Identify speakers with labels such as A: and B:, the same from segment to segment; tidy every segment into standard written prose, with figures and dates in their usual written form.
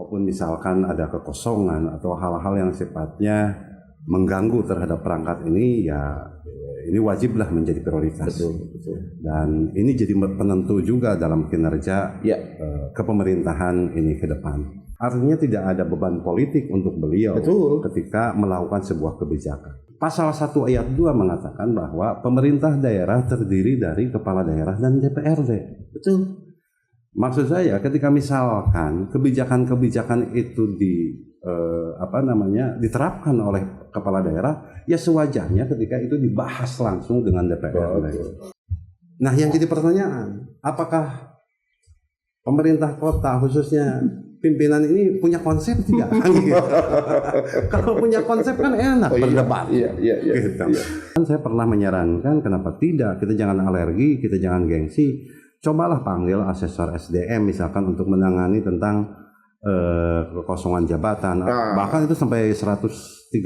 A: kalaupun misalkan ada kekosongan atau hal-hal yang sifatnya mengganggu terhadap perangkat ini, ya ini wajiblah menjadi prioritas.
B: Betul.
A: Dan ini jadi penentu juga dalam kinerja kepemerintahan ini ke depan. Artinya tidak ada beban politik untuk beliau ketika melakukan sebuah kebijakan. Pasal 1 ayat 2 mengatakan bahwa pemerintah daerah terdiri dari kepala daerah dan DPRD.
B: Betul.
A: Maksud saya ketika misalkan kebijakan-kebijakan itu diterapkan oleh kepala daerah, ya sewajarnya ketika itu dibahas langsung dengan DPRD. Nah, yang jadi pertanyaan, apakah pemerintah kota khususnya pimpinan ini punya konsep tidak? Kalau punya konsep kan enak berdebat.
B: Iya.
A: Gitu. Kan saya pernah menyarankan kenapa tidak, kita jangan alergi, kita jangan gengsi. Cobalah panggil asesor SDM misalkan untuk menangani tentang kekosongan jabatan, bahkan itu sampai 113.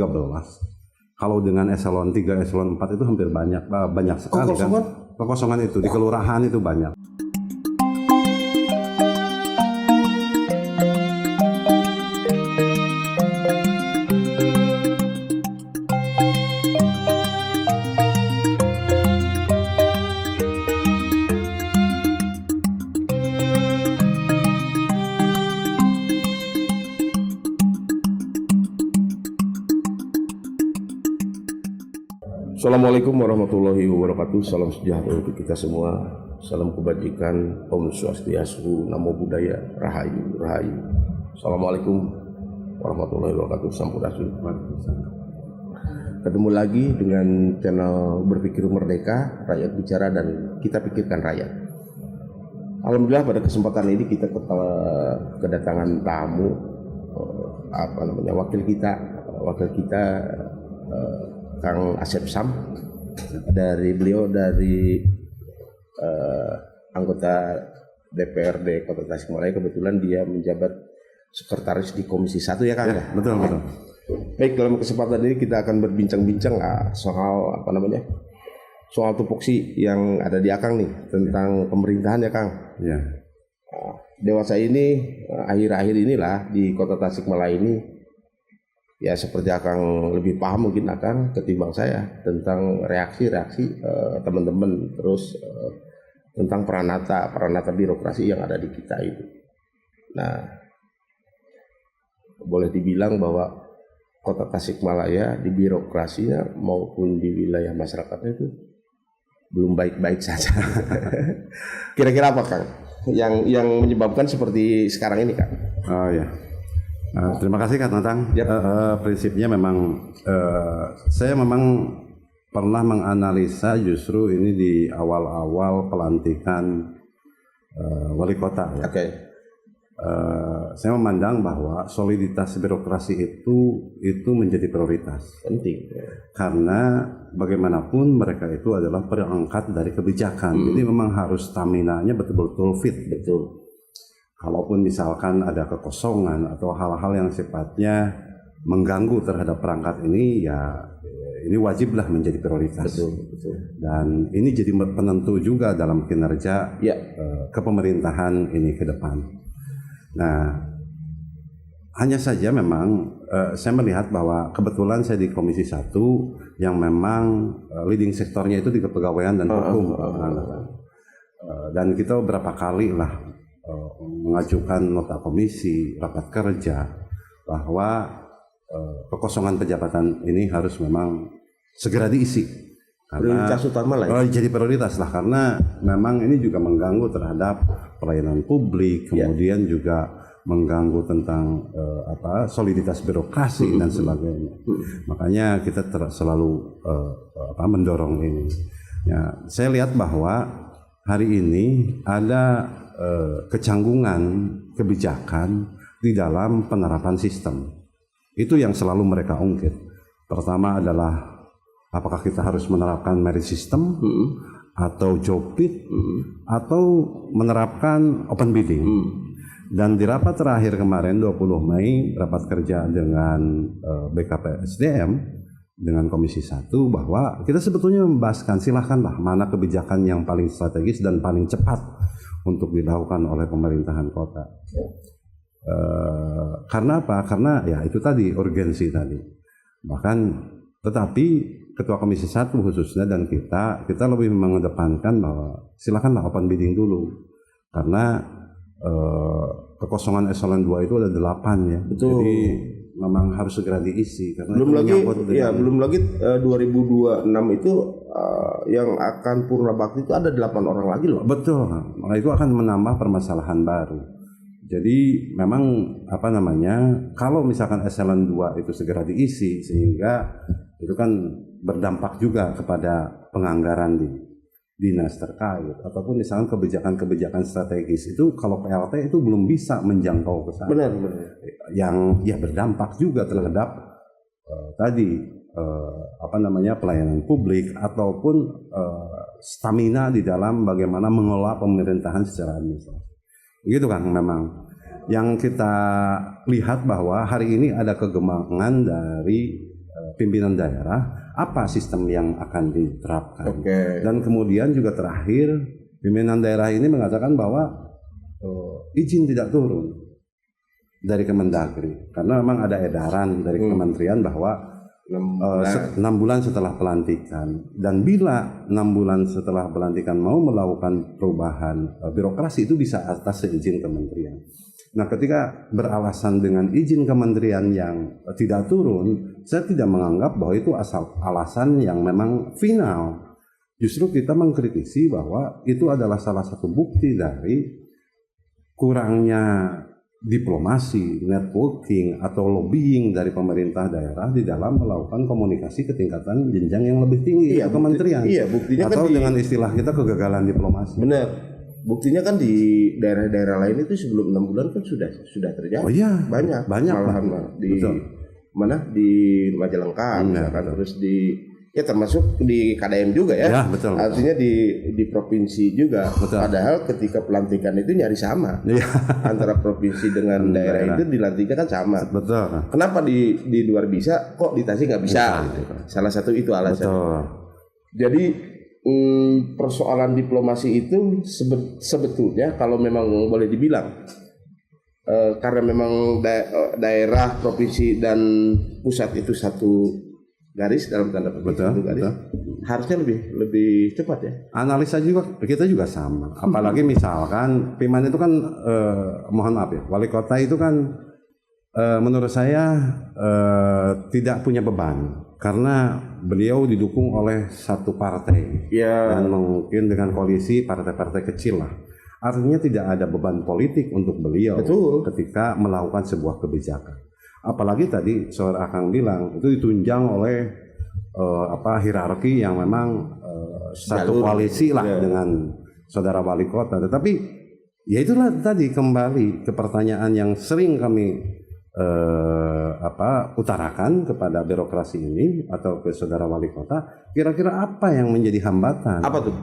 A: Kalau dengan eselon 3, eselon 4 itu hampir banyak sekali kan. Kekosongan itu di kelurahan itu banyak.
B: Assalamualaikum warahmatullahi wabarakatuh. Salam sejahtera untuk kita semua. Salam kebajikan, Om Swastiastu, Namo Buddhaya, Rahayu. Assalamualaikum warahmatullahi wabarakatuh. Sampurasun. Ketemu lagi dengan channel Berpikir Merdeka, Rakyat Bicara dan Kita Pikirkan Rakyat. Alhamdulillah pada kesempatan ini kita kedatangan tamu, wakil kita Kang Asep Sam dari anggota DPRD Kota Tasikmalaya. Kebetulan dia menjabat sekretaris di Komisi 1 ya Kang.
A: Ya, betul.
B: Baik, dalam kesempatan ini kita akan berbincang-bincang soal tupoksi yang ada di Akang nih tentang pemerintahan ya Kang.
A: Ya.
B: Dewasa ini akhir-akhir inilah di Kota Tasikmalaya ini, ya seperti Akang lebih paham mungkin Akang ketimbang saya tentang reaksi-reaksi teman-teman, terus tentang peranata birokrasi yang ada di kita itu. Nah, boleh dibilang bahwa Kota Tasikmalaya di birokrasinya maupun di wilayah masyarakatnya itu belum baik-baik saja. Kira-kira apa Kang yang menyebabkan seperti sekarang ini Kang?
A: Oh ya. Terima kasih Kak Natang. Prinsipnya memang saya memang pernah menganalisa justru ini di awal-awal pelantikan wali kota. Ya. Saya memandang bahwa soliditas birokrasi itu menjadi prioritas.
B: Penting.
A: Karena bagaimanapun mereka itu adalah perangkat dari kebijakan. Jadi memang harus stamina-nya betul-betul fit.
B: Betul.
A: Kalaupun misalkan ada kekosongan atau hal-hal yang sifatnya mengganggu terhadap perangkat ini, ya ini wajiblah menjadi prioritas.
B: Betul.
A: Dan ini jadi penentu juga dalam kinerja kepemerintahan ini ke depan. Nah, hanya saja memang saya melihat bahwa kebetulan saya di Komisi 1 yang memang leading sektornya itu di kepegawaian dan hukum. Dan kita beberapa kali lah mengajukan nota komisi, rapat kerja, bahwa kekosongan pejabatan ini harus memang segera diisi.
B: Prioritas utama lah ya.
A: Jadi prioritas lah, karena memang ini juga mengganggu terhadap pelayanan publik, kemudian juga mengganggu tentang soliditas birokrasi dan sebagainya. Makanya kita selalu mendorong ini. Ya, saya lihat bahwa hari ini ada kecanggungan kebijakan di dalam penerapan sistem. Itu yang selalu mereka ungkit. Pertama adalah apakah kita harus menerapkan merit system atau job fit atau menerapkan open bidding. Dan di rapat terakhir kemarin 20 Mei rapat kerja dengan BKPSDM dengan Komisi 1 bahwa kita sebetulnya membahaskan silahkanlah mana kebijakan yang paling strategis dan paling cepat untuk dilakukan oleh pemerintahan kota. Karena apa? Karena ya itu tadi urgensi tadi. Bahkan tetapi Ketua Komisi 1 khususnya dan kita lebih mengedepankan bahwa silakanlah open bidding dulu. Karena kekosongan eselon 2 itu ada 8 ya.
B: Betul.
A: Jadi memang harus segera diisi karena
B: belum lagi 2026 itu yang akan purna bakti itu ada 8 orang lagi loh.
A: Betul. Maka itu akan menambah permasalahan baru. Jadi memang kalau misalkan eselon 2 itu segera diisi sehingga itu kan berdampak juga kepada penganggaran di dinas terkait ataupun misalkan kebijakan-kebijakan strategis itu kalau PLT itu belum bisa menjangkau ke sana.
B: Benar.
A: Yang ya berdampak juga terhadap pelayanan publik ataupun stamina di dalam bagaimana mengelola pemerintahan secara administratif. Gitu kan memang yang kita lihat bahwa hari ini ada kegemangan dari pimpinan daerah apa sistem yang akan diterapkan. Dan kemudian juga terakhir pimpinan daerah ini mengatakan bahwa izin tidak turun dari Kemendagri karena memang ada edaran dari kementerian bahwa 6 bulan setelah pelantikan, dan bila 6 bulan setelah pelantikan mau melakukan perubahan birokrasi itu bisa atas seizin kementerian. Nah, ketika beralasan dengan izin kementerian yang tidak turun, saya tidak menganggap bahwa itu alasan yang memang final. Justru kita mengkritisi bahwa itu adalah salah satu bukti dari kurangnya diplomasi, networking, atau lobbying dari pemerintah daerah di dalam melakukan komunikasi ke tingkatan jenjang yang lebih tinggi ke kementerian.
B: Buktinya
A: atau
B: kan
A: dengan istilah kita kegagalan diplomasi.
B: Benar. Buktinya kan di daerah-daerah lain itu sebelum 6 bulan kan sudah terjadi.
A: Oh iya,
B: banyak malahan di
A: betul.
B: Mana di Majalengka misalkan, terus termasuk di KDM juga ya.
A: Ya, betul.
B: Artinya di provinsi juga.
A: Betul.
B: Padahal ketika pelantikan itu nyaris sama. Antara provinsi dengan daerah itu dilantiknya kan sama.
A: Betul.
B: Kenapa di luar bisa, kok di Tasik nggak bisa? Salah satu itu alasan.
A: Betul.
B: Jadi persoalan diplomasi itu sebetulnya kalau memang boleh dibilang karena memang daerah, provinsi dan pusat itu satu garis dalam tanda petik satu garis, harusnya lebih cepat ya.
A: Analisa juga kita juga sama. Apalagi misalkan Piman itu kan mohon maaf ya, wali kota itu kan menurut saya tidak punya beban. Karena beliau didukung oleh satu partai dan mungkin dengan koalisi partai-partai kecil lah. Artinya tidak ada beban politik untuk beliau ketika melakukan sebuah kebijakan. Apalagi tadi saudara Akang bilang itu ditunjang oleh hierarki yang memang satu koalisi lah dengan saudara wali kota. Tetapi ya itulah tadi kembali ke pertanyaan yang sering kami utarakan kepada birokrasi ini atau ke saudara wali kota, kira-kira apa yang menjadi hambatan?
B: Apa tuh?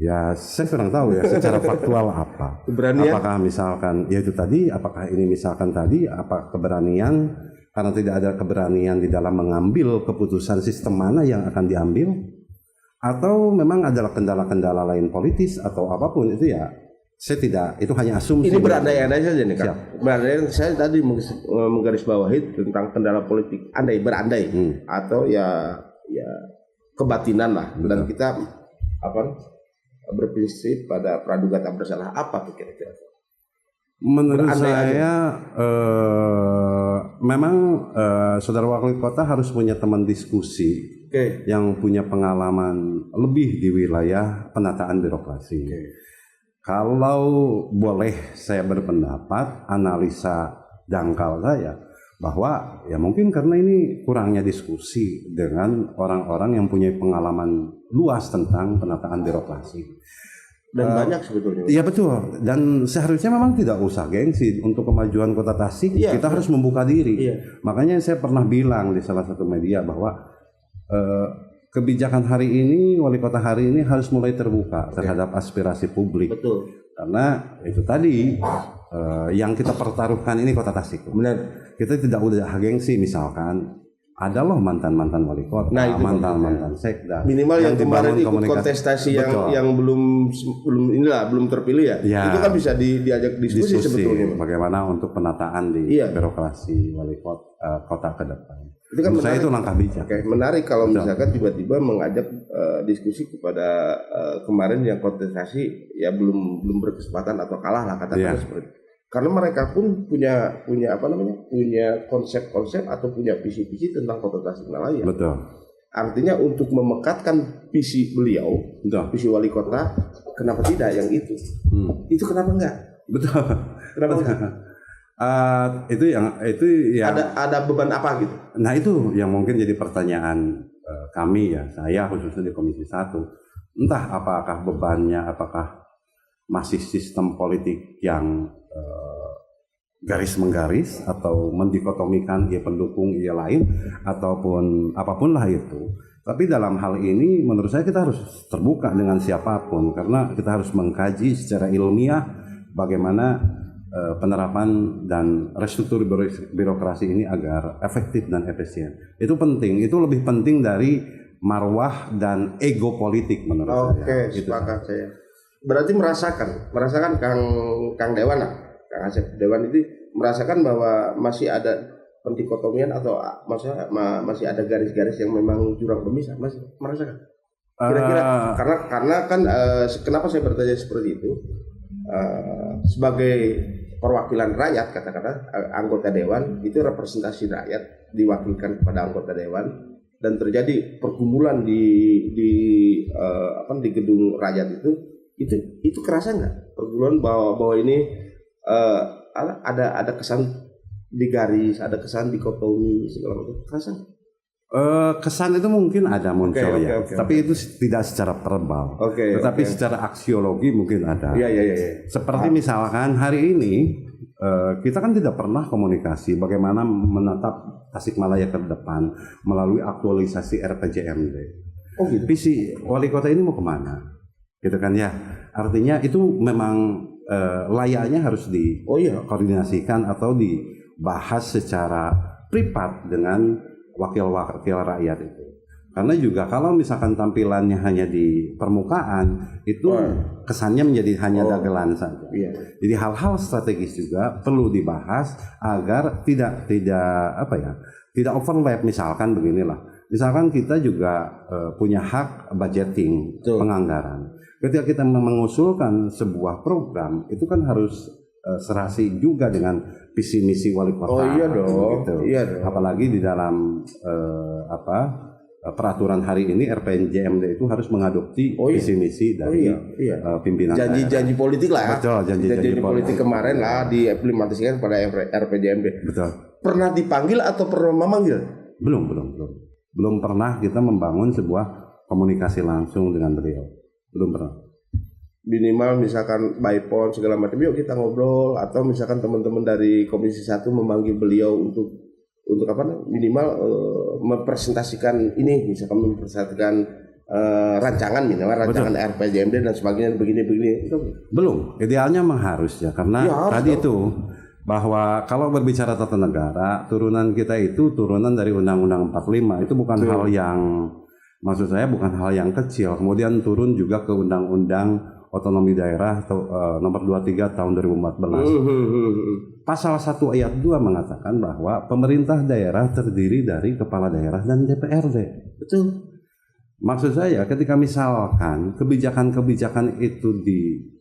A: Ya saya kurang tahu ya secara faktual apa.
B: Keberanian?
A: Apakah misalkan ya itu tadi, apakah ini misalkan tadi apa keberanian karena tidak ada keberanian di dalam mengambil keputusan sistem mana yang akan diambil, atau memang adalah kendala-kendala lain politis atau apapun itu ya. Saya tidak, itu hanya asumsi.
B: Ini berandai-andai saja nih Kak. Berandai, saya tadi menggarisbawahi tentang kendala politik, berandai atau ya kebatinan lah. Dan kita berprinsip pada praduga tak bersalah, apa tuh kira-kira?
A: Menurut saya memang saudara wali kota harus punya teman diskusi yang punya pengalaman lebih di wilayah penataan birokrasi. Kalau boleh saya berpendapat, analisa dangkal saya bahwa ya mungkin karena ini kurangnya diskusi dengan orang-orang yang punya pengalaman luas tentang penataan birokrasi.
B: Dan banyak sebetulnya.
A: Iya betul. Dan seharusnya memang tidak usah gengsi untuk kemajuan Kota Tasik. Kita harus membuka diri. Makanya saya pernah bilang di salah satu media bahwa kebijakan hari ini, wali kota hari ini harus mulai terbuka terhadap aspirasi publik.
B: Betul.
A: Karena itu tadi yang kita pertaruhkan ini Kota Tasik.
B: Benar.
A: Kita tidak udah gengsi misalkan ada loh mantan-mantan wali kota,
B: Nah, itu
A: mantan-mantan sekda.
B: Minimal yang kemarin ikut
A: komunikasi.
B: kontestasi
A: Betul.
B: yang belum terpilih ya.
A: Ya.
B: Itu kan bisa diajak diskusi sebetulnya.
A: Bagaimana untuk penataan di
B: Iya.
A: birokrasi wali kota ke depan.
B: Itu kan
A: Menurut saya
B: menarik.
A: itu langkah bijak.
B: Oke, menarik kalau
A: Betul.
B: misalkan tiba-tiba mengajak diskusi kepada kemarin yang kontestasi ya belum berkesempatan atau kalah lah katakanlah
A: Iya.
B: seperti itu. Karena mereka pun punya konsep-konsep atau punya visi-visi tentang kota Tasikmalaya.
A: Betul.
B: Artinya untuk memekatkan visi beliau,
A: Betul.
B: visi wali kota, kenapa tidak yang itu? Itu kenapa enggak?
A: Betul.
B: Kenapa enggak?
A: Itu yang
B: Ada beban apa gitu?
A: Nah itu yang mungkin jadi pertanyaan kami ya, saya khususnya di Komisi 1. Entah apakah bebannya, apakah masih sistem politik yang garis menggaris atau mendikotomikan ia pendukung ia lain ataupun apapun lah itu. Tapi dalam hal ini menurut saya kita harus terbuka dengan siapapun karena kita harus mengkaji secara ilmiah bagaimana penerapan dan restruktur birokrasi ini agar efektif dan efisien. Itu penting, itu lebih penting dari marwah dan ego politik menurut saya.
B: Oke, sepakat saya. Berarti merasakan Kang Dewan lah, Kang Asep Dewan itu merasakan bahwa masih ada pendikotomian atau masih ada garis-garis yang memang jurang pemisah, masih merasakan? Kira-kira karena kan kenapa saya bertanya seperti itu? Sebagai perwakilan rakyat katakanlah anggota dewan itu representasi rakyat diwakilkan kepada anggota dewan dan terjadi pergumulan di gedung rakyat itu kerasa nggak pergumulan bahwa ini ada kesan digaris, ada kesan dikotomi segala macam, kerasa nggak?
A: Kesan itu mungkin ada muncul
B: Oke.
A: tapi itu tidak secara verbal, tetapi secara aksiologi mungkin ada.
B: Iya.
A: Seperti misalkan hari ini kita kan tidak pernah komunikasi bagaimana menatap Tasikmalaya ke depan melalui aktualisasi RPJMD.
B: Oh gitu.
A: Visi wali kota ini mau kemana? Gitu kan ya. Artinya itu memang layaknya harus dikoordinasikan atau dibahas secara privat dengan wakil-wakil rakyat itu. Karena juga kalau misalkan tampilannya hanya di permukaan itu kesannya menjadi hanya dagelan saja.
B: Iya.
A: Jadi hal-hal strategis juga perlu dibahas agar tidak overlap. Misalkan beginilah. Misalkan kita juga punya hak budgeting, penganggaran. Ketika kita mengusulkan sebuah program itu kan harus serasi juga dengan visi misi wali kota.
B: Oh iya dong.
A: Gitu.
B: Iya dong.
A: Apalagi di dalam peraturan hari ini RPJMD itu harus mengadopsi visi misi dari pimpinan
B: janji-janji politik lah ya.
A: Betul, janji-janji
B: politik kemarin lah diimplementasikan pada RPJMD.
A: Betul.
B: Pernah dipanggil atau pernah memanggil?
A: Belum pernah kita membangun sebuah komunikasi langsung dengan beliau. Belum pernah.
B: Minimal misalkan by phone segala macam, yuk kita ngobrol, atau misalkan teman-teman dari Komisi 1 memanggil beliau untuk minimal mempresentasikan ini, misalkan mempresentasikan rancangan RPJMD dan sebagainya begini.
A: Belum, idealnya memang harus ya karena tadi
B: dong.
A: itu bahwa kalau berbicara tata negara, turunan kita itu turunan dari Undang-Undang 45 itu bukan hal yang maksud saya bukan hal yang kecil. Kemudian turun juga ke Undang-Undang Otonomi Daerah nomor 23 tahun 2014. Pasal 1 ayat 2 mengatakan bahwa pemerintah daerah terdiri dari kepala daerah dan DPRD.
B: Betul.
A: Maksud saya ketika misalkan kebijakan-kebijakan itu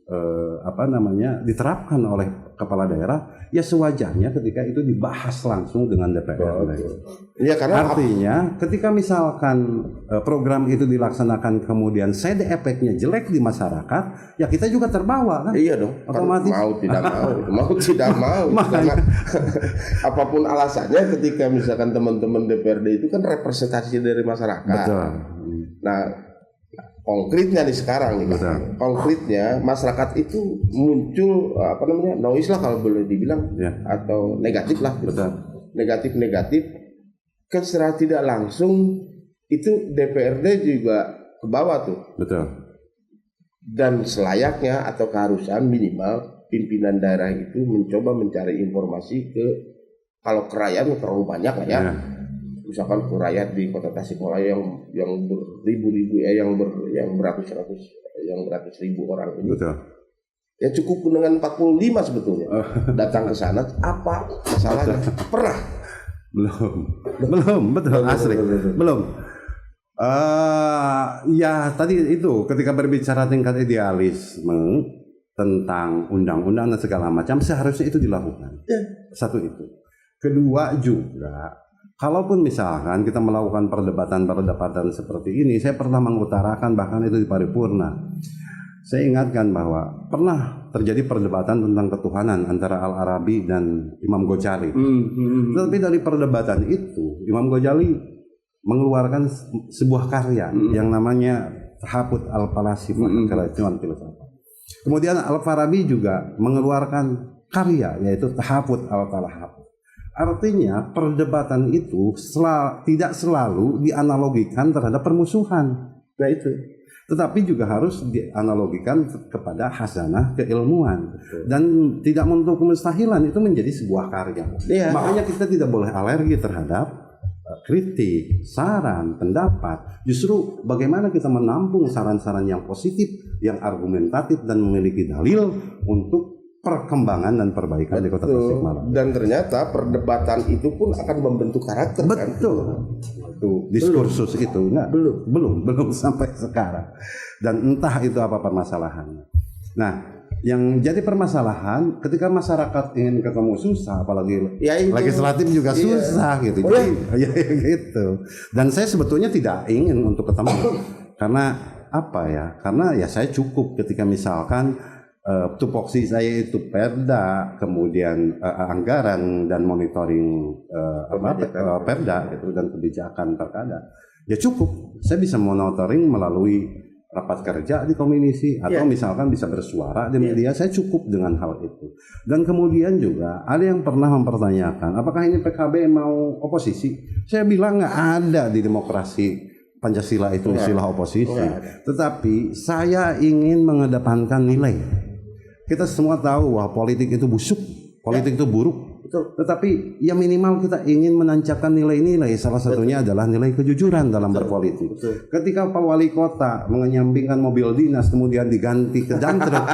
A: diterapkan oleh kepala daerah, ya sewajarnya ketika itu dibahas langsung dengan DPRD.
B: Ya, karena
A: artinya ketika misalkan program itu dilaksanakan kemudian side effect-nya jelek di masyarakat, ya kita juga terbawa kan?
B: Iya dong.
A: Otomatis.
B: Mau tidak mau. Apapun alasannya, ketika misalkan teman-teman DPRD itu kan representasi dari masyarakat.
A: Betul.
B: Nah, konkretnya nih sekarang nih, konkretnya masyarakat itu muncul noise lah kalau boleh dibilang, atau negatif lah, negatif kan secara tidak langsung itu DPRD juga ke bawah tuh.
A: Betul.
B: Dan selayaknya atau keharusan minimal pimpinan daerah itu mencoba mencari informasi kalau kerayaan terlalu banyak lah ya. misalkan ke rakyat di kota Tasikmalaya yang beribu-ribu yang beratus ribu orang ini.
A: Betul.
B: Ya cukup dengan 45 sebetulnya. Datang ke sana apa masalahnya? Pernah?
A: Belum, betul asli. Belum. Ya tadi itu ketika berbicara tingkat idealisme tentang undang-undang dan segala macam seharusnya itu dilakukan. Satu itu. Kedua juga, kalaupun misalkan kita melakukan perdebatan seperti ini, saya pernah mengutarakan bahkan itu di paripurna. Saya ingatkan bahwa pernah terjadi perdebatan tentang ketuhanan antara Al-Arabi dan Imam Ghazali. Tetapi dari perdebatan itu, Imam Ghazali mengeluarkan sebuah karya yang namanya Tahafut al-Falasifah, keracunan filsafat. Kemudian Al-Farabi juga mengeluarkan karya yaitu Tahafut al-Talahafut. Artinya perdebatan itu tidak selalu dianalogikan terhadap permusuhan, tetapi juga harus dianalogikan kepada hasanah keilmuan. Dan tidak menutup kemustahilan itu menjadi sebuah karya. Makanya kita tidak boleh alergi terhadap kritik, saran, pendapat. Justru bagaimana kita menampung saran-saran yang positif, yang argumentatif dan memiliki dalil untuk perkembangan dan perbaikan di Kota Tasikmalaya.
B: Dan ternyata perdebatan itu pun akan membentuk karakter.
A: Betul. Itu diskursus itu belum sampai sekarang. Dan entah itu apa permasalahannya. Nah, yang jadi permasalahan ketika masyarakat ingin ketemu susah, apalagi legislatif juga susah gitu. Ya gitu. Dan saya sebetulnya tidak ingin untuk ketemu karena apa ya? Karena ya saya cukup ketika misalkan tupoksi saya itu perda, kemudian anggaran dan monitoring perda gitu dan kebijakan perkada. Ya cukup. Saya bisa monitoring melalui rapat kerja di komisi atau misalkan bisa bersuara di media. Saya cukup dengan hal itu. Dan kemudian juga ada yang pernah mempertanyakan apakah ini PKB mau oposisi. Saya bilang nggak ada di demokrasi Pancasila itu istilah oposisi. Tetapi saya ingin mengedepankan nilai. Kita semua tahu bahwa politik itu busuk, politik itu buruk. Tetapi ya minimal kita ingin menancapkan nilai-nilai. Salah satunya adalah nilai kejujuran dalam berpolitik. Ketika Pak Wali Kota menyampingkan mobil dinas kemudian diganti ke jangkrik,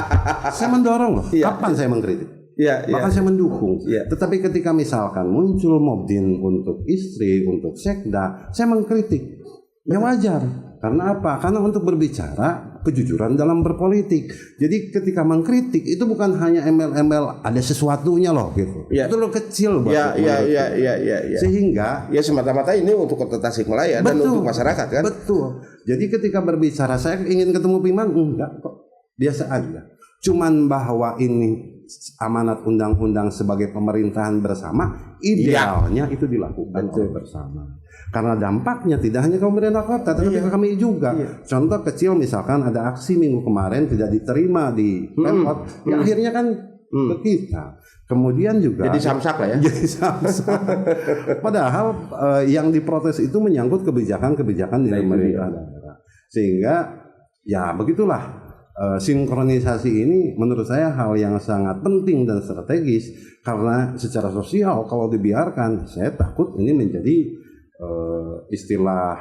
A: saya mendorong loh. Kapan saya mengkritik? Bahkan saya mendukung. Tetapi ketika misalkan muncul Mobdin untuk istri, untuk sekda, saya mengkritik. Ya wajar. Karena apa? Karena untuk berbicara kejujuran dalam berpolitik. Jadi ketika mengkritik itu bukan hanya embel-embel ada sesuatunya loh gitu. Itu loh kecil banget. Sehingga
B: ya semata-mata ini untuk Kota Tasikmalaya dan untuk masyarakat kan.
A: Betul. Jadi ketika berbicara saya ingin ketemu Piman enggak kok. Biasa aja. Cuman bahwa ini amanat undang-undang sebagai pemerintahan bersama, idealnya itu dilakukan bersama. Karena dampaknya tidak hanya ke pemerintah kota, tetapi ke kami juga. Contoh kecil misalkan ada aksi minggu kemarin tidak diterima di Pemkot, ya akhirnya kan ke kita. Kemudian juga
B: jadi samsak lah ya.
A: Jadi samsak. Padahal yang diprotes itu menyangkut kebijakan-kebijakan di pemerintah daerah. Sehingga ya begitulah. Sinkronisasi ini menurut saya hal yang sangat penting dan strategis karena secara sosial kalau dibiarkan saya takut ini menjadi istilah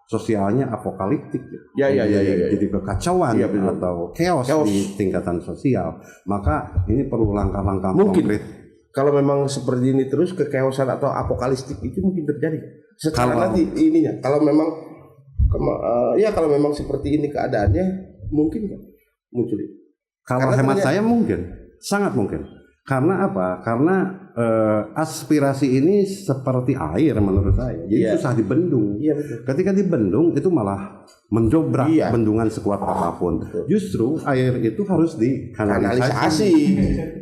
A: sosialnya apokaliptik jadi kekacauan atau chaos di tingkatan sosial. Maka ini perlu langkah-langkah konkret.
B: Kalau memang seperti ini terus kechaosan atau apokaliptik itu mungkin terjadi sekarang nanti ininya kalau memang kalau memang seperti ini keadaannya mungkin kan muncul.
A: Kalau hemat saya mungkin, sangat mungkin. Karena apa? Karena aspirasi ini seperti air menurut saya. Jadi susah dibendung. Ketika dibendung itu malah mendobrak bendungan sekuat apapun. Justru air itu harus dikanalisasi,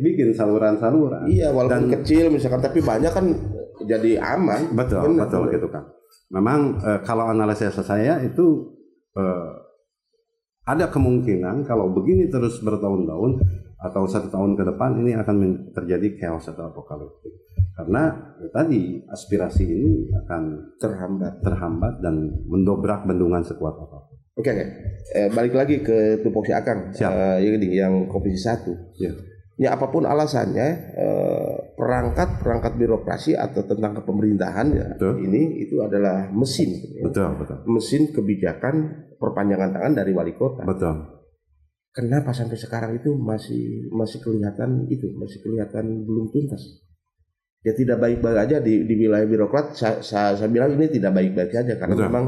A: bikin saluran-saluran.
B: Walaupun kecil misalkan tapi banyak kan jadi aman.
A: Betul gitu kan. Memang kalau analisis saya itu ada kemungkinan kalau begini terus bertahun-tahun atau 1 tahun ke depan ini akan terjadi chaos atau apokaliptik. Karena tadi aspirasi ini akan terhambat dan mendobrak bendungan sekuat apapun.
B: Oke. Balik lagi ke tupoksi Akang. Yang komisi 1. Ya apapun alasannya, perangkat birokrasi atau tentang kepemerintahan ya,
A: Betul.
B: ini itu adalah mesin,
A: Betul.
B: mesin kebijakan perpanjangan tangan dari wali kota.
A: Betul.
B: Kenapa sampai sekarang itu masih kelihatan belum tuntas? Ya tidak baik-baik aja di wilayah birokrat. Saya bilang ini tidak baik-baik aja karena
A: Betul.
B: memang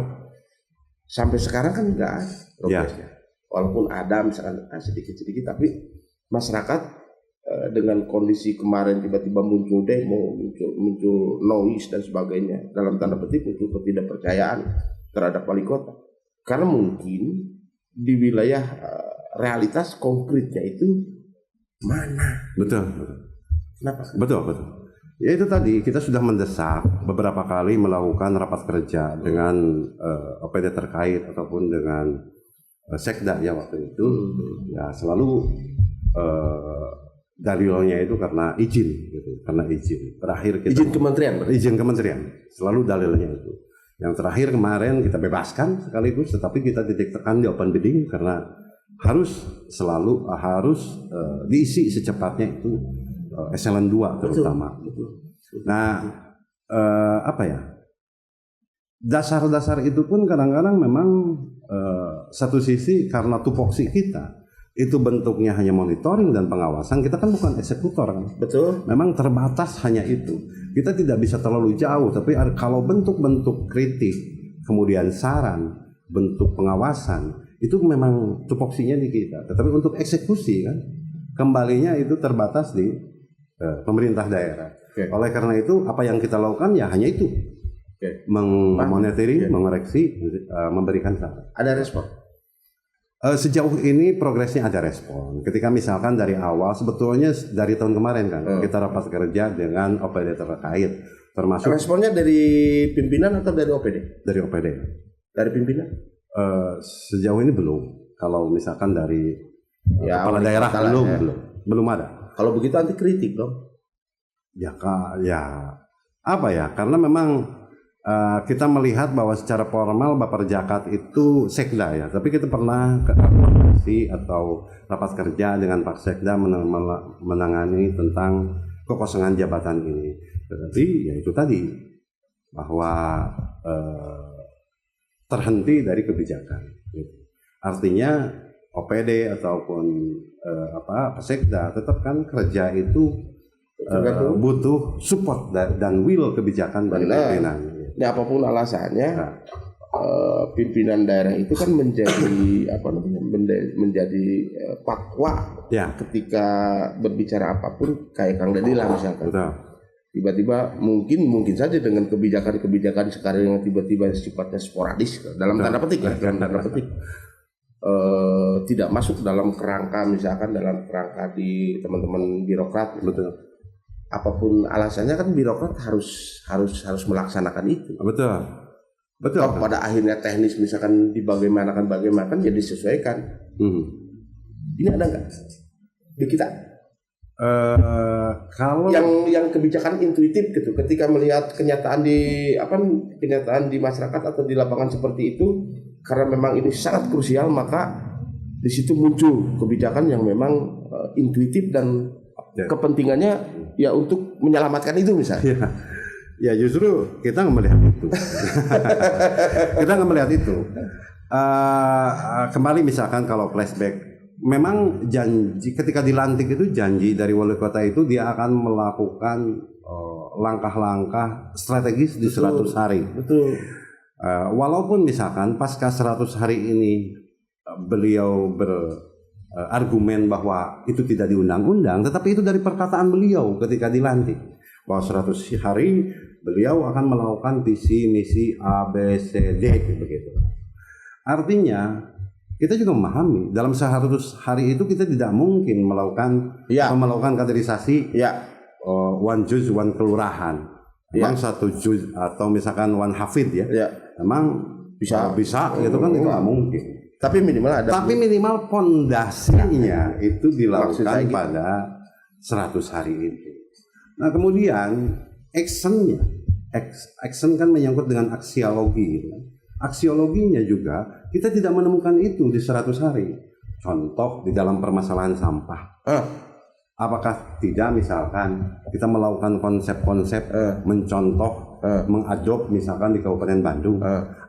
B: sampai sekarang kan enggak ada progresnya. Walaupun ada misalkan sedikit-sedikit, tapi masyarakat dengan kondisi kemarin tiba-tiba muncul demo, muncul noise dan sebagainya, dalam tanda petik muncul ketidakpercayaan terhadap wali kota. Karena mungkin di wilayah realitas konkretnya itu mana?
A: Betul.
B: Kenapa?
A: Betul. Ya itu tadi kita sudah mendesak beberapa kali melakukan rapat kerja dengan OPD terkait ataupun dengan Sekda ya waktu itu. Ya selalu dalilnya itu karena izin gitu, karena izin. Terakhir kita izin kementerian. Selalu dalilnya itu. Yang terakhir kemarin kita bebaskan sekaligus, tetapi kita titik tekan di open bidding karena harus diisi secepatnya itu eselon 2 terutama.
B: Betul.
A: Nah, dasar-dasar itu pun kadang-kadang memang satu sisi karena tupoksi kita itu bentuknya hanya monitoring dan pengawasan, kita kan bukan eksekutor kan.
B: Betul.
A: Memang terbatas hanya itu. Kita tidak bisa terlalu jauh, tapi kalau bentuk-bentuk kritik, kemudian saran, bentuk pengawasan, itu memang tupoksinya di kita. Tetapi untuk eksekusi kan, kembalinya itu terbatas di pemerintah daerah.
B: Okay.
A: Oleh karena itu, apa yang kita lakukan ya hanya itu.
B: Okay.
A: Mengonetiri, mengoreksi, memberikan saran.
B: Ada respon?
A: Sejauh ini progresnya ada respon. Ketika misalkan dari awal, sebetulnya dari tahun kemarin kan, kita rapat kerja dengan OPD terkait, termasuk
B: responnya dari pimpinan atau dari OPD?
A: Dari OPD.
B: Dari pimpinan?
A: Sejauh ini belum. Kalau misalkan dari kepala daerah belum ada.
B: Kalau begitu anti kritik dong?
A: Ya apa ya? Karena memang kita melihat bahwa secara formal Bapak Jakat itu sekda ya, tapi kita pernah ke koordinasi atau rapat kerja dengan Pak Sekda menangani tentang kekosongan jabatan ini. Tetapi ya itu tadi bahwa terhenti dari kebijakan. Artinya OPD ataupun Pak Sekda tetap kan kerja itu butuh support dan will kebijakan dari pimpinan.
B: Ya apapun alasannya, pimpinan daerah itu kan menjadi menjadi pakwa ketika berbicara apapun, kayak Kang Deddy lah misalkan. Tiba-tiba mungkin saja dengan kebijakan sekarang yang tiba-tiba sifatnya sporadis dalam tanda petik tidak masuk dalam kerangka di teman-teman birokrat. Betul. Apapun alasannya kan birokrat harus melaksanakan itu.
A: Betul.
B: Pada akhirnya teknis misalkan bagaimana ya disesuaikan. Ini ada nggak di kita?
A: Kalau
B: yang kebijakan intuitif gitu, ketika melihat kenyataan di masyarakat atau di lapangan seperti itu, karena memang ini sangat krusial, maka di situ muncul kebijakan yang memang intuitif dan kepentingannya ya untuk menyelamatkan itu misalnya.
A: Ya justru kita nggak melihat itu. Kita nggak melihat itu. Kembali misalkan kalau flashback, memang janji ketika dilantik itu janji dari wali kota itu dia akan melakukan langkah-langkah strategis di 100 hari.
B: Betul.
A: Walaupun misalkan pasca 100 hari ini beliau argumen bahwa itu tidak di undang-undang, tetapi itu dari perkataan beliau ketika dilantik bahwa 100 hari beliau akan melakukan visi misi A, B, C, D begitu. Artinya kita juga memahami dalam 100 hari itu kita tidak mungkin melakukan kaderisasi one juz one kelurahan, memang satu juz atau misalkan one hafid memang bisa gitu kan, itu nggak mungkin.
B: Tapi minimal
A: pondasinya itu dilakukan pada 100 hari itu. Nah kemudian action kan menyangkut dengan aksiologi. Aksiologinya juga kita tidak menemukan itu di 100 hari. Contoh di dalam permasalahan sampah. apakah tidak misalkan kita melakukan konsep-konsep mencontoh, mengadop misalkan di Kabupaten Bandung,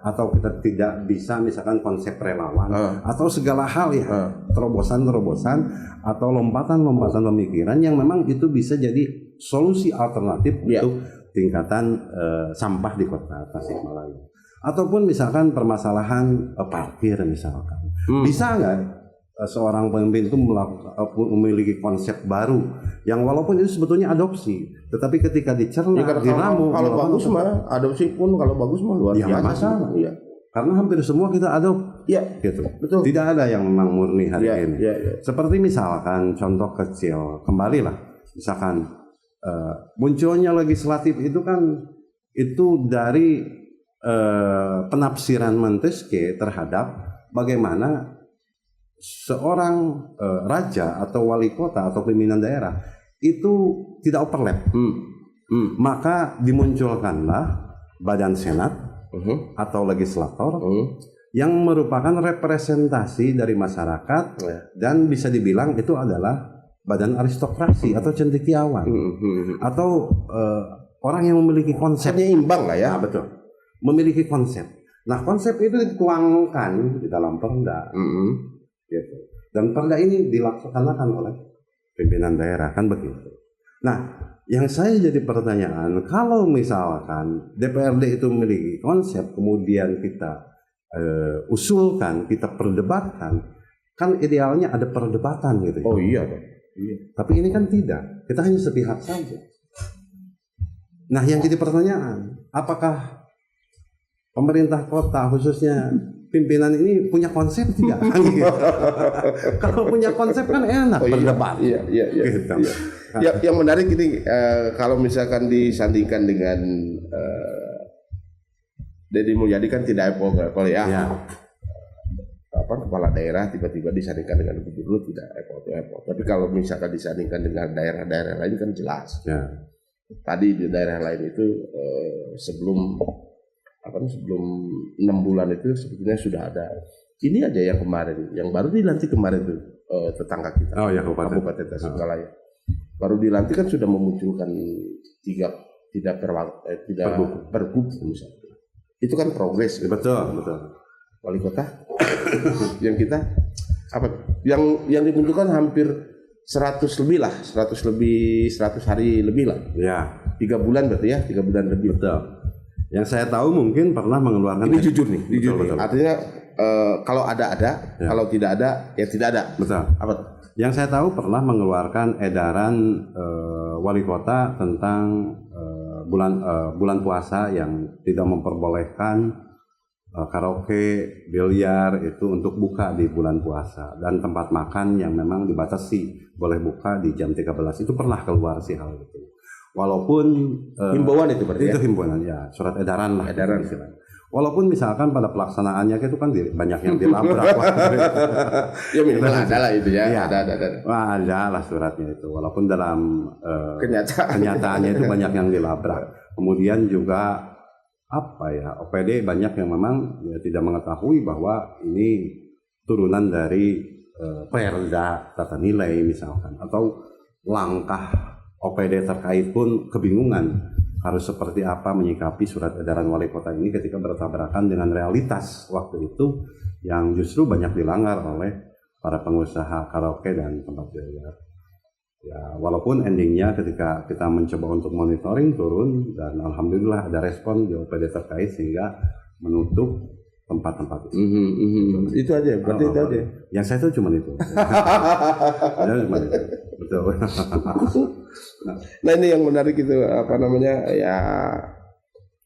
A: atau kita tidak bisa misalkan konsep relawan, atau segala hal ya, terobosan-terobosan atau lompatan-lompatan pemikiran yang memang itu bisa jadi solusi alternatif untuk tingkatan sampah di kota Tasikmalaya. Ataupun misalkan permasalahan parkir misalkan, bisa nggak seorang pemimpin itu memiliki konsep baru yang walaupun itu sebetulnya adopsi, tetapi ketika dicerna, diramu,
B: kalau bagus mah adopsi pun kalau bagus mah luar biasa.
A: Masalah. Iya. Karena hampir semua kita adop, gitu. Betul. Tidak ada yang memang murni hari ini. Seperti misalkan contoh kecil, kembalilah, misalkan munculnya legislatif itu kan itu dari penafsiran Montesquieu terhadap bagaimana seorang raja atau wali kota atau pimpinan daerah itu tidak overlap. Maka dimunculkanlah badan senat atau legislator yang merupakan representasi dari masyarakat dan bisa dibilang itu adalah badan aristokrasi atau cendekiawan atau orang yang memiliki konsep.
B: Imbang lah ya.
A: Nah, betul. Memiliki konsep. Nah, konsep itu dituangkan di dalam perda. Gitu. Dan perda ini dilaksanakan oleh pimpinan daerah, kan begitu. Nah, yang saya jadi pertanyaan, kalau misalkan DPRD itu memiliki konsep, kemudian kita usulkan, kita perdebatkan, kan idealnya ada perdebatan gitu.
B: Oh iya.
A: Tapi ini kan tidak, kita hanya sepihak saja. Nah, yang jadi pertanyaan, apakah pemerintah kota khususnya pimpinan ini punya konsep tidak? Kalau punya konsep kan enak berdebat.
B: Iya.
A: Gitu.
B: Ya, yang menarik ini kalau misalkan disandingkan dengan Deddy Mulyadi kan tidak apple ya. Kepala daerah tiba-tiba disandingkan dengan gubernur tidak apple. Tapi kalau misalkan disandingkan dengan daerah-daerah lain kan jelas.
A: Ya.
B: Tadi di daerah lain itu sebelum 6 bulan itu sebetulnya sudah ada. Ini aja yang kemarin, yang baru dilantik kemarin tuh tetangga kita, Kabupaten Tasikmalaya. Baru dilantik kan sudah memunculkan tidak pergub misalnya. Itu kan progres.
A: Betul.
B: Wali kota yang kita yang dimunculkan hampir 100 hari lebih lah.
A: Ya.
B: 3 bulan berarti ya, 3 bulan lebih.
A: Betul. Yang saya tahu mungkin pernah mengeluarkan.
B: Ini jujur nih,
A: betul.
B: Artinya kalau ada, kalau tidak ada ya tidak ada.
A: Betul.
B: Apa?
A: Yang saya tahu pernah mengeluarkan edaran wali kota tentang bulan puasa yang tidak memperbolehkan karaoke, biliar itu untuk buka di bulan puasa, dan tempat makan yang memang dibatasi boleh buka di jam 13. Itu pernah keluar sih hal itu. Walaupun
B: himbauan itu berarti
A: itu himbauan ya, surat edaran lah.
B: Edaran.
A: Walaupun misalkan pada pelaksanaannya itu kan banyak yang dilabrak.
B: Ya minimal ada lah itu ya.
A: Iya.
B: Ada.
A: Wah, ada lah suratnya itu. Walaupun dalam
B: kenyataannya
A: itu banyak yang dilabrak. Kemudian juga OPD banyak yang memang tidak mengetahui bahwa ini turunan dari perda tata nilai misalkan, atau langkah OPD terkait pun kebingungan harus seperti apa menyikapi surat edaran wali kota ini ketika bertabrakan dengan realitas waktu itu yang justru banyak dilanggar oleh para pengusaha karaoke dan tempat biliar. Ya, walaupun endingnya ketika kita mencoba untuk monitoring turun, dan alhamdulillah ada respon di OPD terkait sehingga menutup tempat-tempat itu.
B: Itu aja, berarti itu aja.
A: Yang saya tahu cuma itu. Betul.
B: Nah, ini yang menarik itu ya,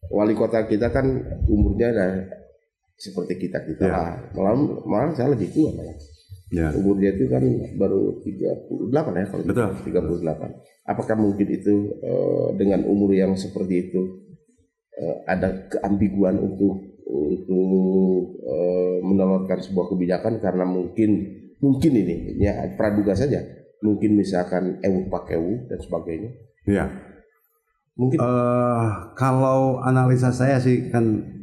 B: wali kota kita kan umurnya seperti kita
A: ya.
B: Malah saya lebih tua malah. Ya. Umurnya itu kan baru 38 ya kalau.
A: Betul.
B: 38. Apakah mungkin itu dengan umur yang seperti itu ada keambiguan untuk menelurkan sebuah kebijakan, karena mungkin ini ya praduga saja, mungkin misalkan ewu pak ewu dan sebagainya.
A: Iya.
B: Mungkin.
A: Kalau analisa saya sih kan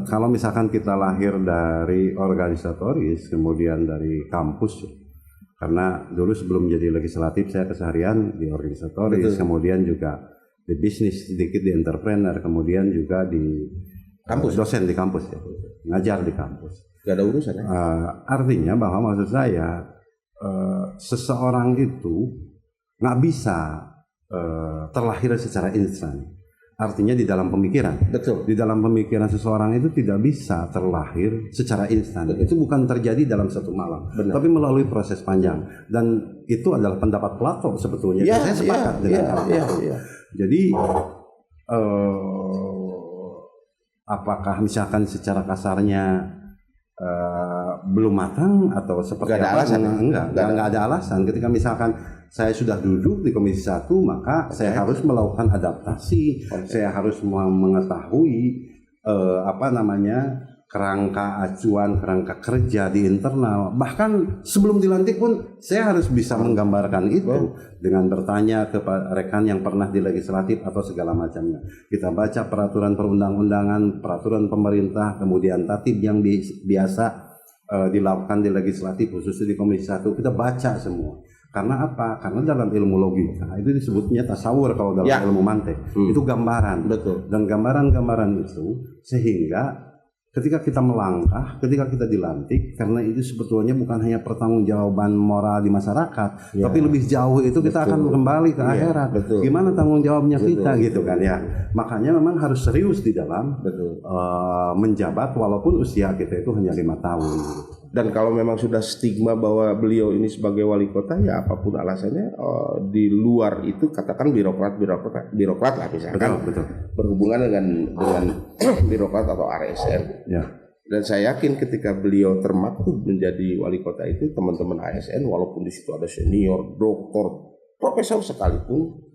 A: kalau misalkan kita lahir dari organisatoris kemudian dari kampus, Karena dulu sebelum jadi legislatif saya keseharian di organisatoris, kemudian juga di bisnis sedikit, di entrepreneur, kemudian juga di
B: Kampus?
A: dosen di kampus ya, ngajar di kampus.
B: Gak ada urusan ya?
A: Artinya bahwa maksud saya seseorang itu nggak bisa terlahir secara instan. Artinya di dalam pemikiran.
B: Betul.
A: Di dalam pemikiran seseorang itu tidak bisa terlahir secara instan. Itu bukan terjadi dalam satu malam, tapi melalui proses panjang. Dan itu adalah pendapat Plato sebetulnya.
B: Ya,
A: saya sepakat dengan hal itu. Jadi apakah misalkan secara kasarnya belum matang atau seperti
B: Gak ada
A: apa?
B: alasan.
A: Enggak ada alasan. Ketika misalkan saya sudah duduk di Komisi 1, maka saya harus melakukan adaptasi. Saya harus mengetahui kerangka acuan, kerangka kerja di internal. Bahkan sebelum dilantik pun saya harus bisa menggambarkan itu dengan bertanya ke rekan yang pernah di legislatif atau segala macamnya. Kita baca peraturan perundang-undangan, peraturan pemerintah, kemudian tatib yang biasa dilakukan di legislatif, khususnya di Komisi 1, kita baca semua. Karena apa? Karena dalam ilmu logika itu disebutnya tasawur kalau dalam ilmu mantek. Itu gambaran.
B: Betul.
A: Dan gambaran-gambaran itu sehingga ketika kita melangkah, ketika kita dilantik, karena itu sebetulnya bukan hanya pertanggungjawaban moral di masyarakat, tapi lebih jauh itu kita akan kembali ke akhirat. Gimana tanggung jawabnya kita gitu kan ya. Makanya memang harus serius di dalam menjabat walaupun usia kita itu hanya 5 tahun.
B: Dan kalau memang sudah stigma bahwa beliau ini sebagai wali kota, ya apapun alasannya, di luar itu katakan birokrat lah misalkan,
A: betul.
B: berhubungan dengan birokrat atau ASN.
A: Ya.
B: Dan saya yakin ketika beliau termaktub menjadi wali kota itu, teman-teman ASN walaupun di situ ada senior, doktor, profesor sekalipun,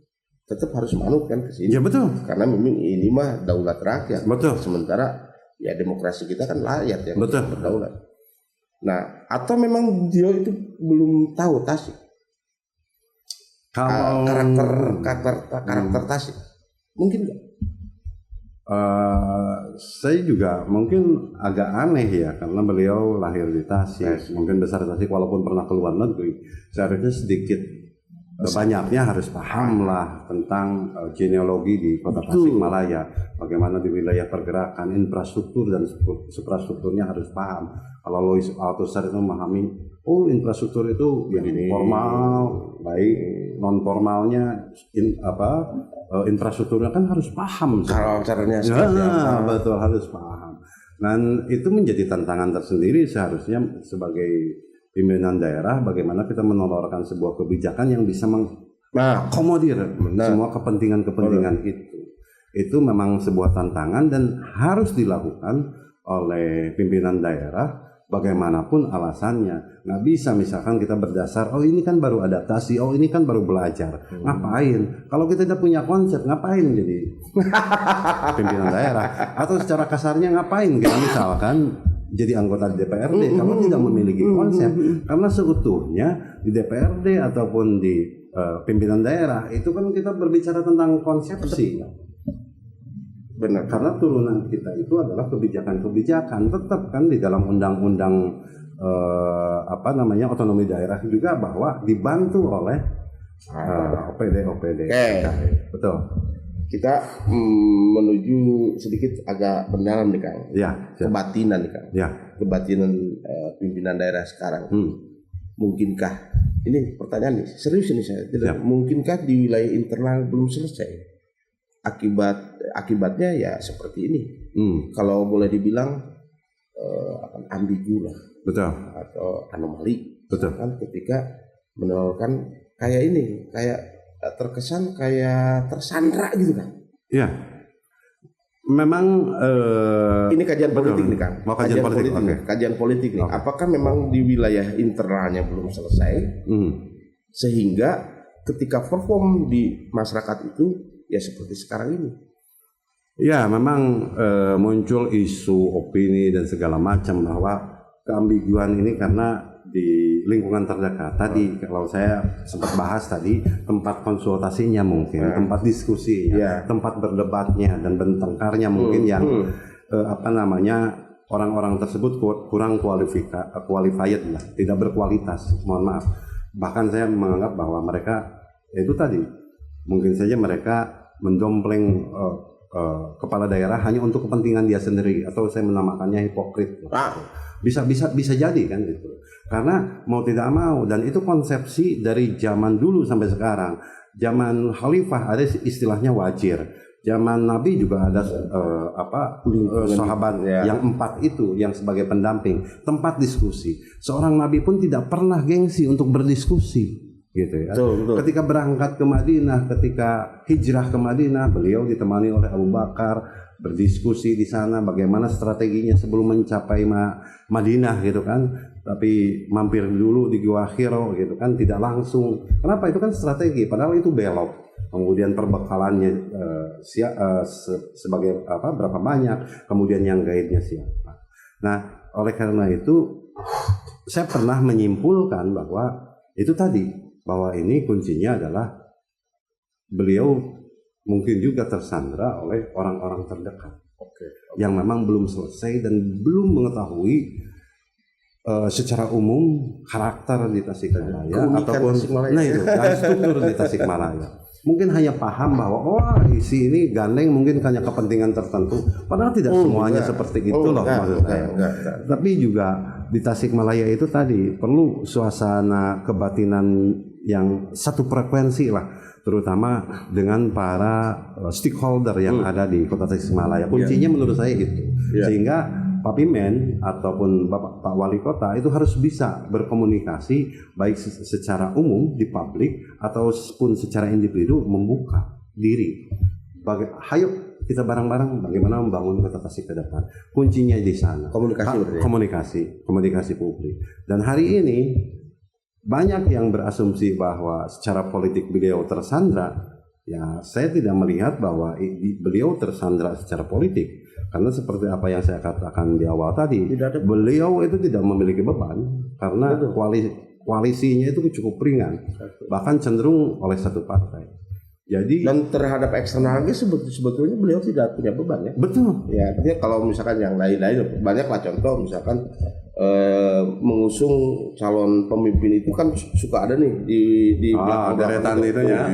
B: tetap harus manut kan ke sini.
A: Ya betul.
B: Karena memang ini mah daulat rakyat.
A: Betul.
B: Sementara ya demokrasi kita kan rakyat yang berdaulat. Nah, atau memang dia itu belum tahu Tasik.
A: Kalau
B: karakter Tasik, mungkin nggak?
A: Saya juga mungkin agak aneh ya, karena beliau lahir di Tasik, mungkin besar di Tasik walaupun pernah keluar negeri. Seharusnya sedikit banyaknya harus paham lah tentang genealogi di kota Tasikmalaya, bagaimana di wilayah pergerakan, infrastruktur dan suprastrukturnya harus paham. Kalau Louis Althusser itu memahami, infrastruktur itu yang formal, baik non formalnya, infrastrukturnya kan harus paham.
B: Kalau caranya seperti apa?
A: Betul, harus paham. Dan itu menjadi tantangan tersendiri seharusnya sebagai pimpinan daerah, bagaimana kita menolorkan sebuah kebijakan yang bisa mengakomodir semua kepentingan-kepentingan itu. Itu memang sebuah tantangan dan harus dilakukan oleh pimpinan daerah bagaimanapun alasannya. Nggak bisa misalkan kita berdasar, ini kan baru adaptasi, ini kan baru belajar. Ngapain? Kalau kita tidak punya konsep, ngapain jadi pimpinan daerah? Atau secara kasarnya ngapain kita misalkan jadi anggota DPRD kalau tidak memiliki konsep? Karena seutuhnya di DPRD ataupun di pimpinan daerah itu kan kita berbicara tentang konsepsi.
B: Benar.
A: Karena turunan kita itu adalah kebijakan-kebijakan, tetap kan di dalam undang-undang otonomi daerah juga bahwa dibantu oleh OPD. Betul.
B: Kita menuju sedikit agak mendalam nih Kang.
A: Ya.
B: Kebatinan nih Kang.
A: Ya.
B: Kebatinan pimpinan daerah sekarang. Mungkinkah? Ini pertanyaan nih, serius ini saya. Mungkinkah di wilayah internal belum selesai? Akibatnya ya seperti ini. Kalau boleh dibilang ambigu lah.
A: Betul.
B: Atau anomali.
A: Betul.
B: Kan ketika menolakkan kayak ini, kayak terkesan kayak tersandra gitu kan.
A: Iya. Memang
B: ini kajian politik nih Kang. Kajian politik nih. Apakah memang di wilayah internalnya belum selesai sehingga ketika perform di masyarakat itu ya seperti sekarang ini?
A: Ya, memang muncul isu, opini dan segala macam bahwa keambiguan ini karena di lingkungan terdekat. Tadi kalau saya sempat bahas tadi, tempat konsultasinya mungkin, tempat diskusinya, tempat berdebatnya dan bertengkarnya mungkin yang orang-orang tersebut kurang qualified lah, tidak berkualitas. Mohon maaf. Bahkan saya menganggap bahwa mereka itu tadi mungkin saja mereka mendompleng kepala daerah hanya untuk kepentingan dia sendiri, atau saya menamakannya hipokrit. Bisa jadi kan itu. Karena mau tidak mau, dan itu konsepsi dari zaman dulu sampai sekarang. Zaman khalifah ada istilahnya wajir. Zaman Nabi juga ada sahabat yang 4 itu yang sebagai pendamping, tempat diskusi. Seorang Nabi pun tidak pernah gengsi untuk berdiskusi, gitu ya.
B: Betul.
A: Ketika berangkat ke Madinah, ketika hijrah ke Madinah, beliau ditemani oleh Abu Bakar, berdiskusi di sana bagaimana strateginya sebelum mencapai Madinah, gitu kan. Tapi mampir dulu di Gua Hiro, gitu kan, tidak langsung. Kenapa? Itu kan strategi, padahal itu belok. Kemudian perbekalannya sebagai berapa banyak, kemudian yang guide-nya siapa. Nah, oleh karena itu saya pernah menyimpulkan bahwa itu tadi, bahwa ini kuncinya adalah beliau mungkin juga tersandra oleh orang-orang terdekat. Yang memang belum selesai dan belum mengetahui secara umum karakter di Tasikmalaya ataupun dan struktur di Tasikmalaya. Mungkin hanya paham bahwa isi ini gandeng mungkin hanya kepentingan tertentu, padahal tidak semuanya seperti itu loh maksud saya. Tapi juga di Tasikmalaya itu tadi perlu suasana kebatinan yang satu frekuensi lah, terutama dengan para stakeholder yang ada di Kota Tasikmalaya. Kuncinya menurut saya itu. Sehingga Pak Pimen ataupun Pak Wali Kota itu harus bisa berkomunikasi baik secara umum di publik ataupun secara individu, membuka diri. Hayo kita bareng-bareng bagaimana membangun Kota Tasik ke depan. Kuncinya di sana. Komunikasi publik. Dan hari ini banyak yang berasumsi bahwa secara politik beliau tersandra. Ya, saya tidak melihat bahwa beliau tersandra secara politik. Karena seperti apa yang saya katakan di awal tadi, beliau itu tidak memiliki beban karena koalisinya itu cukup ringan, bahkan cenderung oleh satu partai. Jadi
B: dan terhadap eksternal sebetulnya beliau tidak punya beban ya.
A: Betul.
B: Ya, artinya kalau misalkan yang lain-lain banyaklah contoh, misalkan mengusung calon pemimpin itu kan suka ada nih di
A: deretan itu ya.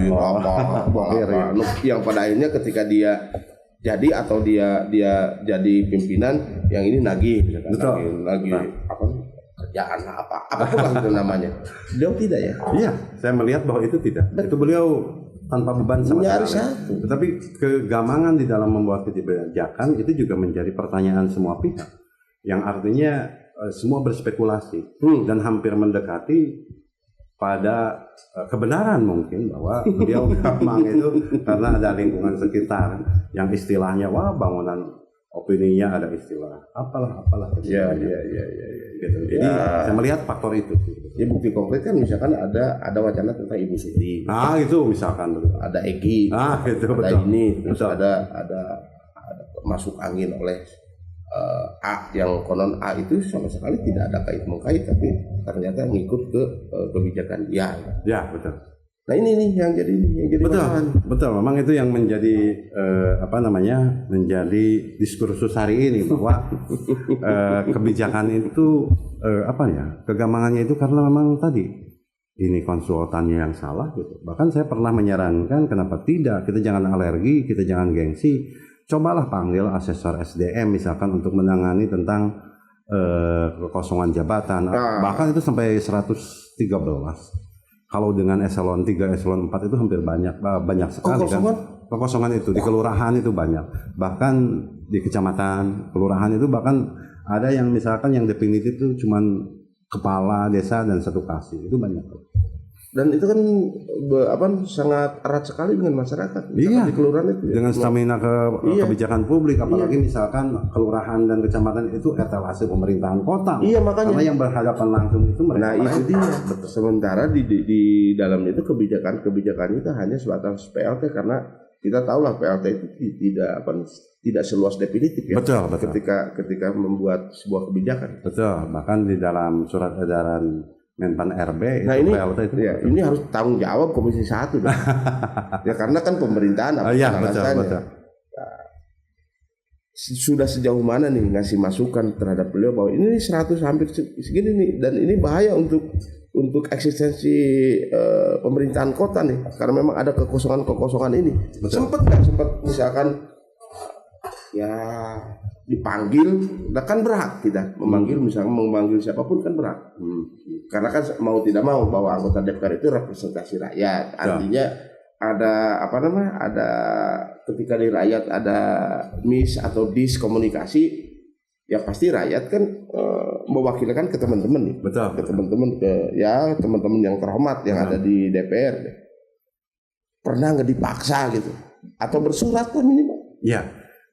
B: Yang pada akhirnya ketika dia jadi atau dia jadi pimpinan, yang ini nagih misalkan, lagi kerjaan apapun lah itu namanya. Beliau tidak ya?
A: Iya, saya melihat bahwa itu tidak. Itu beliau tanpa beban sama sekali. Tetapi kegamangan di dalam membuat kebijakan itu juga menjadi pertanyaan semua pihak. Yang artinya semua berspekulasi dan hampir mendekati pada kebenaran mungkin bahwa beliau gampang itu karena ada lingkungan sekitar yang istilahnya bangunan opininya ada istilah apalah gitu. Jadi saya melihat faktor itu.
B: Jadi bukti konkret kan misalkan ada wacana tentang Ibu Sudi.
A: Itu misalkan
B: ada Egi.
A: Itu
B: ada
A: betul.
B: Ini terus ada masuk angin oleh A, yang konon A itu sama sekali tidak ada kait-mengkait, tapi ternyata ngikut ke kebijakan dia.
A: Ya, betul.
B: Nah ini nih yang jadi
A: betul. Memang itu yang menjadi menjadi diskursus hari ini bahwa kebijakan itu kegamangannya itu karena memang tadi ini konsultannya yang salah gitu. Bahkan saya pernah menyarankan kenapa tidak, kita jangan alergi, kita jangan gengsi. Cobalah panggil asesor SDM misalkan untuk menangani tentang kekosongan jabatan. Bahkan itu sampai 113. Kalau dengan eselon 3, eselon 4 itu hampir banyak sekali kan. Kekosongan itu di kelurahan itu banyak. Bahkan di kecamatan, kelurahan itu bahkan ada yang misalkan yang definitif itu cuman kepala desa dan satu kasih. Itu banyak.
B: Dan itu kan sangat erat sekali dengan masyarakat.
A: Iya.
B: Di kelurahan itu.
A: Dengan stamina kebijakan publik, apalagi misalkan kelurahan dan kecamatan itu etalase pemerintahan kota.
B: Iya, makanya.
A: Karena yang berhadapan langsung itu mereka.
B: Itu dia. Sementara di dalamnya itu kebijakan itu hanya sebatas PLT, karena kita tahu lah PLT itu tidak seluas definitif ya.
A: Betul.
B: Ketika membuat sebuah kebijakan.
A: Betul. Bahkan di dalam surat edaran Menpan RB
B: itu PLT itu. Ya, ini harus tanggung jawab Komisi 1 dong. Ya karena kan pemerintahan
A: betul.
B: sudah sejauh mana nih ngasih masukan terhadap beliau bahwa ini 100 hampir segini nih, dan ini bahaya untuk eksistensi pemerintahan kota nih, karena memang ada kekosongan ini. Sempat misalkan ya dipanggil, nah kan berhak kita memanggil, misalnya memanggil siapapun kan berhak. Karena kan mau tidak mau bahwa anggota DPR itu representasi rakyat, artinya ada ada ketika di rakyat ada mis atau diskomunikasi, ya pasti rakyat kan mewakilkan ke teman-teman nih, ke teman-teman, teman-teman yang terhormat yang ada di DPR. Pernah nggak dipaksa gitu atau bersurat lah minimal?
A: Ya,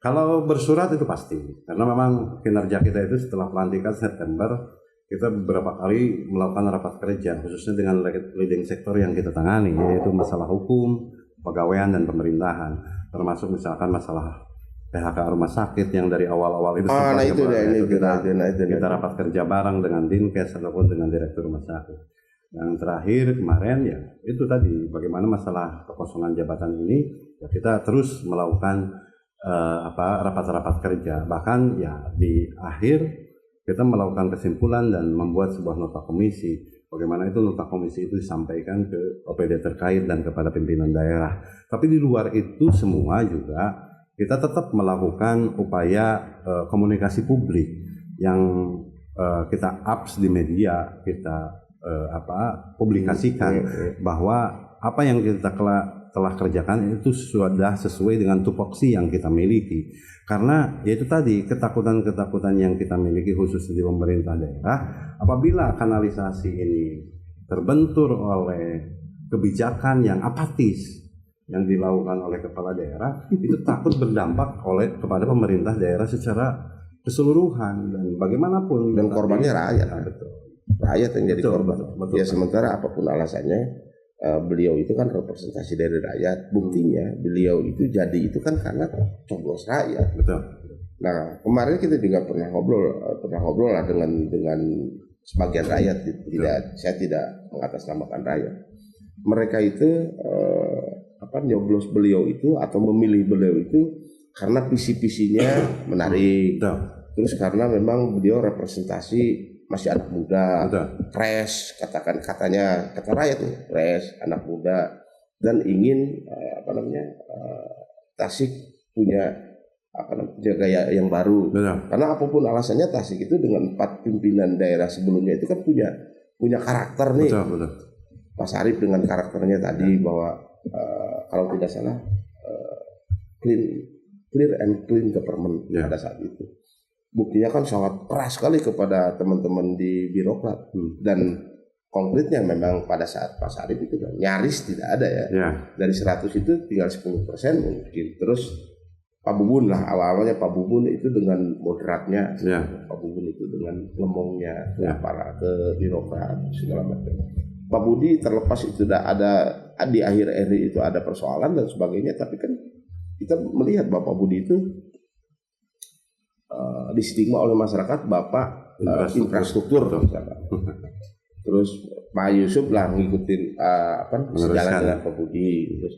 A: kalau bersurat itu pasti, karena memang kinerja kita itu setelah pelantikan September, kita beberapa kali melakukan rapat kerja khususnya dengan leading sektor yang kita tangani, yaitu masalah hukum, pegawaian dan pemerintahan, termasuk misalkan masalah PHK rumah sakit yang dari awal-awal itu kita rapat kerja bareng dengan Dinkes ataupun dengan direktur rumah sakit. Yang terakhir kemarin ya itu tadi, bagaimana masalah kekosongan jabatan ini ya kita terus melakukan rapat-rapat kerja, bahkan ya di akhir kita melakukan kesimpulan dan membuat sebuah nota komisi. Bagaimana itu nota komisi itu disampaikan ke OPD terkait dan kepada pimpinan daerah. Tapi di luar itu semua juga kita tetap melakukan upaya komunikasi publik yang kita ups di media, kita publikasikan bahwa apa yang kita telah kerjakan itu sudah sesuai dengan tupoksi yang kita miliki. Karena yaitu tadi ketakutan-ketakutan yang kita miliki khususnya di pemerintah daerah, apabila kanalisasi ini terbentur oleh kebijakan yang apatis yang dilakukan oleh kepala daerah, itu takut berdampak kepada pemerintah daerah secara keseluruhan dan bagaimanapun,
B: dan korbannya rakyat.
A: Betul.
B: Rakyat yang jadi korban.
A: Betul.
B: Ya sementara apapun alasannya, beliau itu kan representasi dari rakyat. Buktinya beliau itu jadi itu kan karena coblos rakyat.
A: Betul.
B: Nah kemarin kita juga pernah ngobrol lah dengan sebagian rakyat. Saya tidak mengatasnamakan rakyat. Mereka itu nyoblos beliau itu atau memilih beliau itu karena visi-visinya menarik.
A: Betul.
B: Terus karena memang beliau representasi masih anak muda, fresh, kata rakyat tuh, fresh, anak muda, dan ingin Tasik punya gaya yang baru.
A: Betul.
B: Karena apapun alasannya, Tasik itu dengan 4 pimpinan daerah sebelumnya itu kan punya karakter nih.
A: Betul.
B: Pak Sarip dengan karakternya tadi bahwa kalau tidak salah clear and clean government pada saat itu. Buktinya kan sangat keras sekali kepada teman-teman di birokrat, dan konkretnya memang pada saat Pak Sarip itu kan nyaris tidak ada ya. Dari 100 itu tinggal 10% mungkin. Terus Pak Bubun lah, awalnya Pak Bubun itu dengan moderatnya, Pak Bubun itu dengan ngomongnya ke birokrat segala macam. Pak Budi terlepas itu sudah ada di akhir RI itu ada persoalan dan sebagainya, tapi kan kita melihat Bapak Budi itu distigma oleh masyarakat Bapak infrastruktur misalkan. Terus Pak Yusuf lah ngikutin sejalan dengan Pak Budi. Terus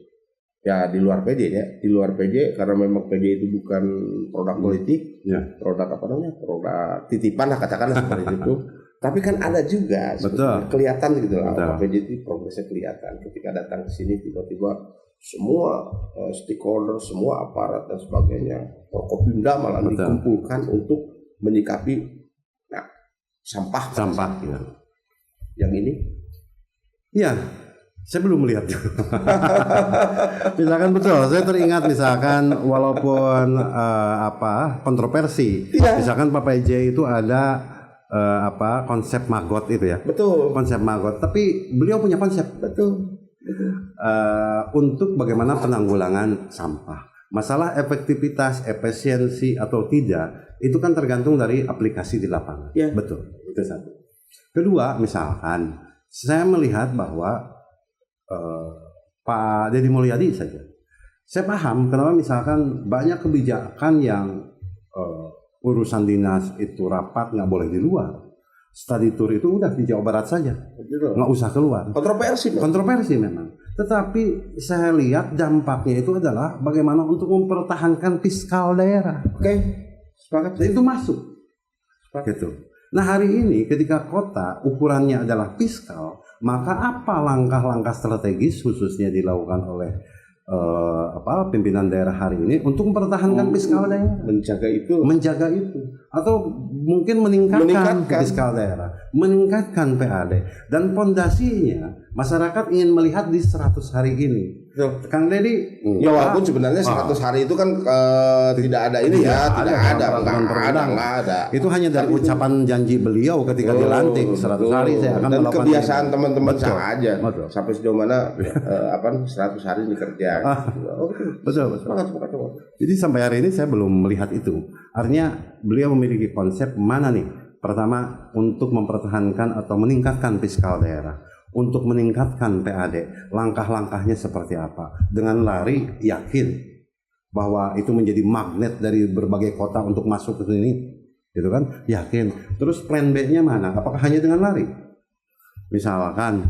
B: ya di luar PJ karena memang PJ itu bukan produk politik, produk produk titipan lah katakanlah seperti itu. Tapi kan ada juga kelihatan gitu lah, Pak PJ itu progresnya kelihatan ketika datang ke sini tiba-tiba semua stakeholder, semua aparat dan sebagainya, Forkopimda malah dikumpulkan untuk menyikapi sampah. Ya. Yang ini?
A: Ya, saya belum melihat. Misalkan betul, saya teringat misalkan walaupun kontroversi, misalkan Pak PJ itu ada konsep magot itu ya.
B: Betul.
A: Konsep magot, tapi beliau punya konsep.
B: Betul.
A: Untuk bagaimana penanggulangan sampah. Masalah efektivitas, efisiensi atau tidak itu kan tergantung dari aplikasi di lapangan. Betul, itu satu. Kedua, misalkan saya melihat bahwa Pak Deddy Mulyadi saja, saya paham kenapa misalkan banyak kebijakan yang urusan dinas itu rapat nggak boleh di luar. Study tour itu udah di Jawa Barat saja, nggak usah keluar.
B: Kontroversi memang.
A: Tetapi saya lihat dampaknya itu adalah bagaimana untuk mempertahankan fiskal daerah.
B: Oke, sepakat.
A: Dan itu masuk. Gitu. Nah hari ini ketika kota ukurannya adalah fiskal, maka apa langkah-langkah strategis khususnya dilakukan oleh pimpinan daerah hari ini untuk mempertahankan fiskal daerah, menjaga itu, atau mungkin meningkatkan fiskal daerah, meningkatkan PAD, dan pondasinya masyarakat ingin melihat di 100 hari ini. Kang Deddy,
B: ya walaupun sebenarnya 100 hari itu kan tidak ada ini ya, tidak ada.
A: Itu hanya dari ucapan janji beliau ketika dilantik 100 hari saya akan
B: dan
A: melakukan
B: kebiasaan teman-teman saja. Sampai sejauh mana 100 hari ini kerja.
A: Betul. Jadi sampai hari ini saya belum melihat itu. Artinya beliau memiliki konsep mana nih? Pertama, untuk mempertahankan atau meningkatkan fiskal daerah, untuk meningkatkan PAD, langkah-langkahnya seperti apa? Dengan lari, yakin bahwa itu menjadi magnet dari berbagai kota untuk masuk ke sini, gitu kan? Yakin. Terus plan B-nya mana? Apakah hanya dengan lari? Misalkan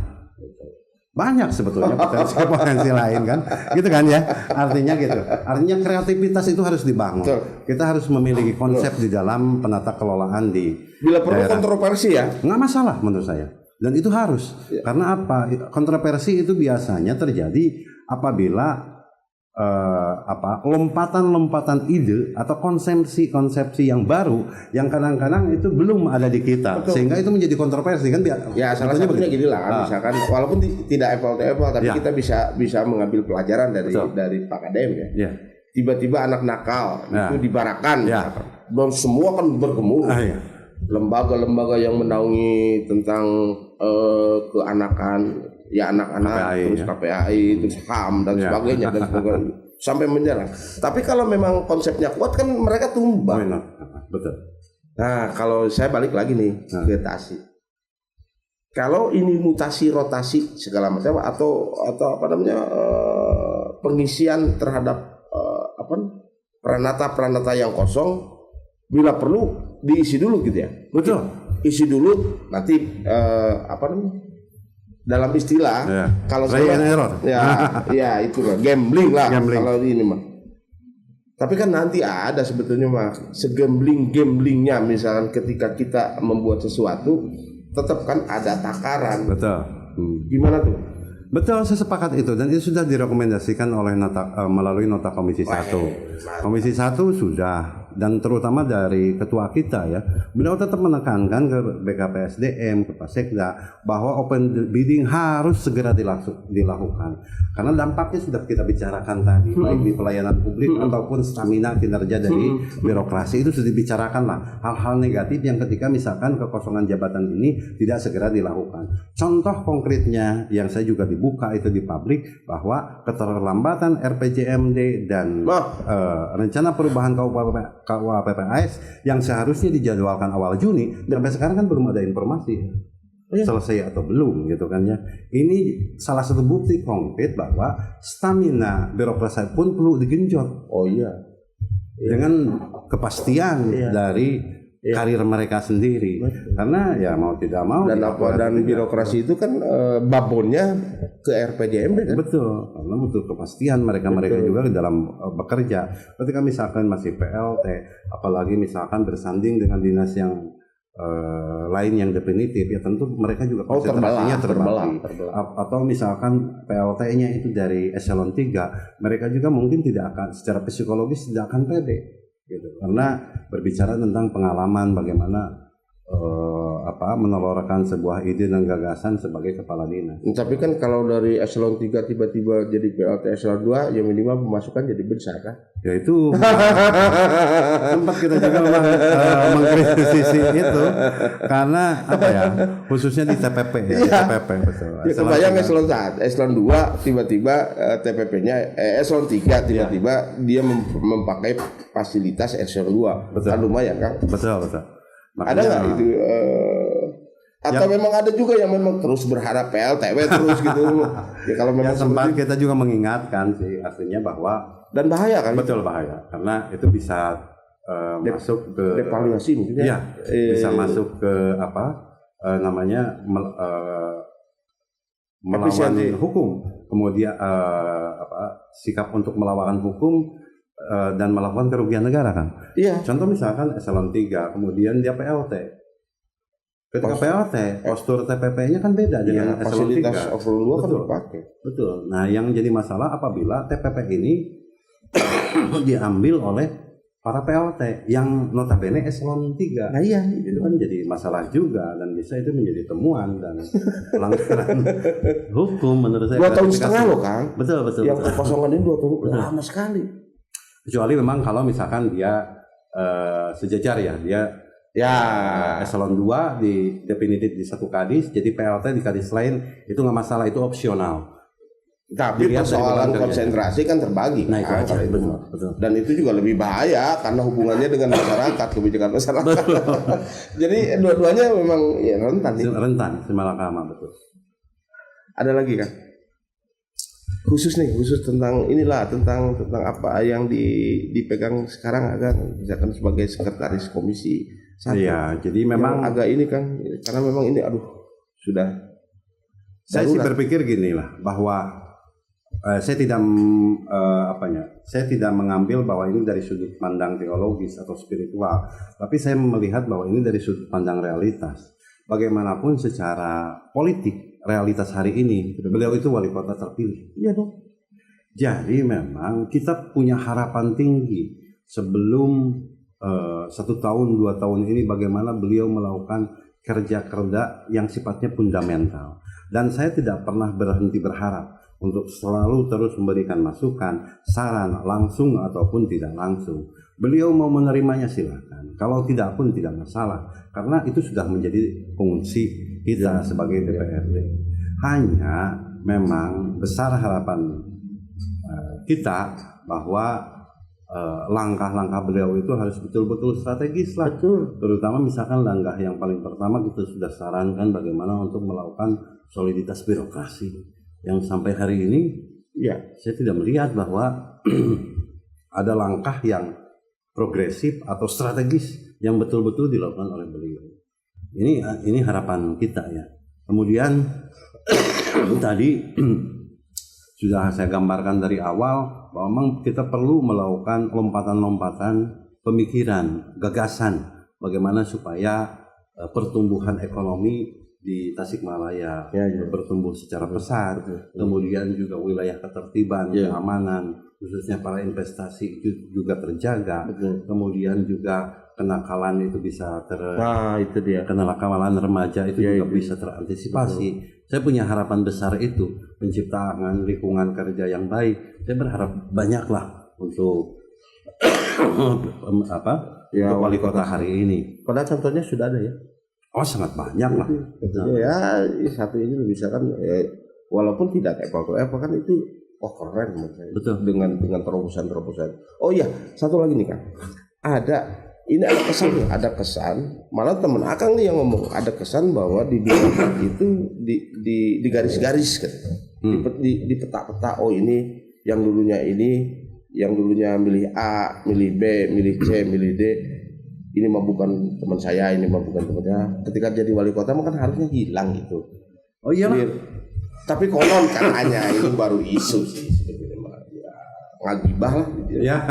A: banyak sebetulnya potensi lain kan, gitu kan ya? Artinya gitu. Artinya kreativitas itu harus dibangun. Kita harus memiliki konsep di dalam penata kelolaan di
B: bila perlu kontroversi ya,
A: nggak masalah menurut saya. Dan itu harus, karena apa? Kontroversi itu biasanya terjadi apabila lompatan-lompatan ide atau konsepsi yang baru yang kadang-kadang itu belum ada di kita. Betul. Sehingga itu menjadi kontroversi kan?
B: Ya salah satunya gini lah, misalkan walaupun tidak apple to apple, tapi kita bisa mengambil pelajaran dari Pak Kadem ya. Tiba-tiba anak nakal itu dibarakan, dan semua kan bergemuruh. Lembaga-lembaga yang menaungi tentang keanakan, ya anak-anak, terus KPAI, terus HAM dan sebagainya sampai menyerang. Tapi kalau memang konsepnya kuat kan mereka tumbang.
A: Betul.
B: Nah kalau saya balik lagi nih ke Tasik. Kalau ini mutasi rotasi segala macam atau apa namanya pengisian terhadap peranata yang kosong, bila perlu diisi dulu gitu ya.
A: Betul.
B: Isi dulu nanti dalam istilah kalau saya ya itu lah gambling lah kalau ini mah. Tapi kan nanti ada sebetulnya mah segamblingnya misalkan ketika kita membuat sesuatu tetap kan ada takaran.
A: Betul.
B: Gimana tuh?
A: Betul, saya sepakat itu dan itu sudah direkomendasikan oleh melalui nota Komisi 1. Komisi 1 sudah, dan terutama dari ketua kita ya, beliau tetap menekankan ke BKPSDM, ke Pak Sekda bahwa open bidding harus segera dilakukan. Karena dampaknya sudah kita bicarakan tadi, baik di pelayanan publik ataupun stamina kinerja dari birokrasi itu sudah dibicarakan lah. Hal-hal negatif yang ketika misalkan kekosongan jabatan ini tidak segera dilakukan. Contoh konkretnya yang saya juga dibuka itu di publik bahwa keterlambatan RPJMD dan rencana perubahan KUA PPAS yang seharusnya dijadwalkan awal Juni sampai sekarang kan belum ada informasi selesai atau belum gitu kan ya. Ini salah satu bukti konkret bahwa stamina birokrasi pun perlu digenjot. Dengan kepastian dari karir mereka sendiri. Karena ya mau tidak mau
B: dan birokrasi itu kan babonnya ke RPJMD kan?
A: Betul, karena butuh kepastian mereka juga di dalam bekerja. Ketika misalkan masih PLT, apalagi misalkan bersanding dengan dinas yang lain yang definitif, ya tentu mereka juga konsentrasinya terbagi. Atau misalkan PLT-nya itu dari eselon 3, mereka juga mungkin tidak akan secara psikologis tidak akan pede gitu. Karena berbicara tentang pengalaman bagaimana menelurkan sebuah ide dan gagasan sebagai kepala dinas.
B: Tapi kan kalau dari eselon 3 tiba-tiba jadi PLT eselon 2 ya minimal pemasukan jadi besar kan?
A: Ya itu tempat kita juga mengkritisi itu karena khususnya di TPP TPP betul.
B: Ya kebayang eselon 1, eselon 2 tiba-tiba TPP-nya eselon 3 tiba-tiba dia memakai fasilitas eselon 2. Betul. Kan lumayan kan?
A: Betul.
B: Makanya, ada nggak itu atau memang ada juga yang memang terus berharap PLTW terus gitu ya kalau memang
A: sempat kita juga mengingatkan sih artinya bahwa
B: dan bahaya kan
A: betul bahaya karena itu bisa masuk ke
B: devaluasi mungkin
A: bisa masuk ke melawan
B: Efisiensi.
A: hukum, kemudian sikap untuk melawan hukum dan melakukan kerugian negara kan.
B: Iya.
A: Contoh misalkan eselon 3, kemudian dia PLT. Ketika PLT, postur TPP-nya kan beda dengan eselon 3.
B: Fasilitas eselon 2 kan
A: Betul.
B: dipakai.
A: Betul. Nah, yang jadi masalah apabila TPP ini diambil oleh para PLT yang notabene eselon 3.
B: Nah iya,
A: Itu kan jadi masalah juga dan bisa itu menjadi temuan dan pelanggaran hukum menurut saya.
B: 2 tahun setengah loh Kang.
A: Betul.
B: Yang kekosongan ini 2 tahun lama sekali.
A: Kecuali memang kalau misalkan dia sejajar ya, dia
B: Ya.
A: eselon 2 di definitif di satu kadis, jadi PLT di kadis lain itu nggak masalah, itu opsional.
B: Tapi
A: Dilihat dari
B: persoalan
A: beban kerja.
B: konsentrasi kan terbagi.
A: Nah, itu
B: Kang,
A: aja,
B: kalau itu.
A: betul.
B: Dan itu juga lebih bahaya karena hubungannya dengan masyarakat, kebijakan masyarakat. Jadi dua-duanya memang ya rentan. nih.
A: Rentan, semalakama betul.
B: Ada lagi kan? Khusus tentang inilah tentang apa yang dipegang sekarang agak misalkan sebagai sekretaris komisi 1.
A: Iya, jadi memang
B: agak ini kan karena memang ini sudah
A: saya sih
B: darurat.
A: berpikir gini lah bahwa saya tidak saya tidak mengambil bahwa ini dari sudut pandang teologis atau spiritual, tapi saya melihat bahwa ini dari sudut pandang realitas. Bagaimanapun secara politik realitas hari ini, beliau itu wali kota terpilih.
B: Iya dong.
A: Jadi memang kita punya harapan tinggi sebelum 1 tahun 2 tahun ini bagaimana beliau melakukan kerja yang sifatnya fundamental. Dan saya tidak pernah berhenti berharap untuk selalu terus memberikan masukan, saran langsung ataupun tidak langsung. Beliau mau menerimanya silakan. Kalau tidak pun tidak masalah, karena itu sudah menjadi fungsi kita sebagai DPRD. Hanya memang besar harapan kita bahwa langkah-langkah beliau itu harus betul-betul strategis lah.
B: Betul.
A: Terutama misalkan langkah yang paling pertama kita sudah sarankan bagaimana untuk melakukan soliditas birokrasi yang sampai hari ini
B: Iya.
A: saya tidak melihat bahwa ada langkah yang progresif atau strategis yang betul-betul dilakukan oleh beliau. Ini harapan kita ya. Kemudian tadi sudah saya gambarkan dari awal bahwa memang kita perlu melakukan lompatan-lompatan pemikiran, gagasan bagaimana supaya pertumbuhan ekonomi di Tasikmalaya bertumbuh secara pesat, kemudian juga wilayah ketertiban, keamanan, khususnya para investasi itu juga terjaga, kemudian juga kenakalan itu bisa
B: itu dia.
A: kenakalan remaja itu juga bisa terantisipasi. Saya punya harapan besar itu, penciptaan lingkungan kerja yang baik. Saya berharap banyaklah untuk untuk wali kota hari ini.
B: Padahal contohnya sudah ada ya.
A: Oh, sangat banyak lah.
B: Ya, satu ini misalkan walaupun tidak apple to apple kan itu keren menurut saya.
A: Betul.
B: Dengan terobosan-terobosan. Oh iya, satu lagi nih Kang. Ada kesan, malah teman Akang nih yang ngomong, ada kesan bahwa di birokrat itu di garis-garis kan. Di peta-peta, oh ini yang dulunya milih A, milih B, milih C, milih D. Ini mah bukan teman saya, ini mah bukan temannya. Ketika jadi wali kota mah kan harusnya hilang gitu.
A: Oh iya.
B: Tapi konon katanya ini baru isu sih sebetulnya mah. Ya, ngagibah lah gitu ya.
A: Ya.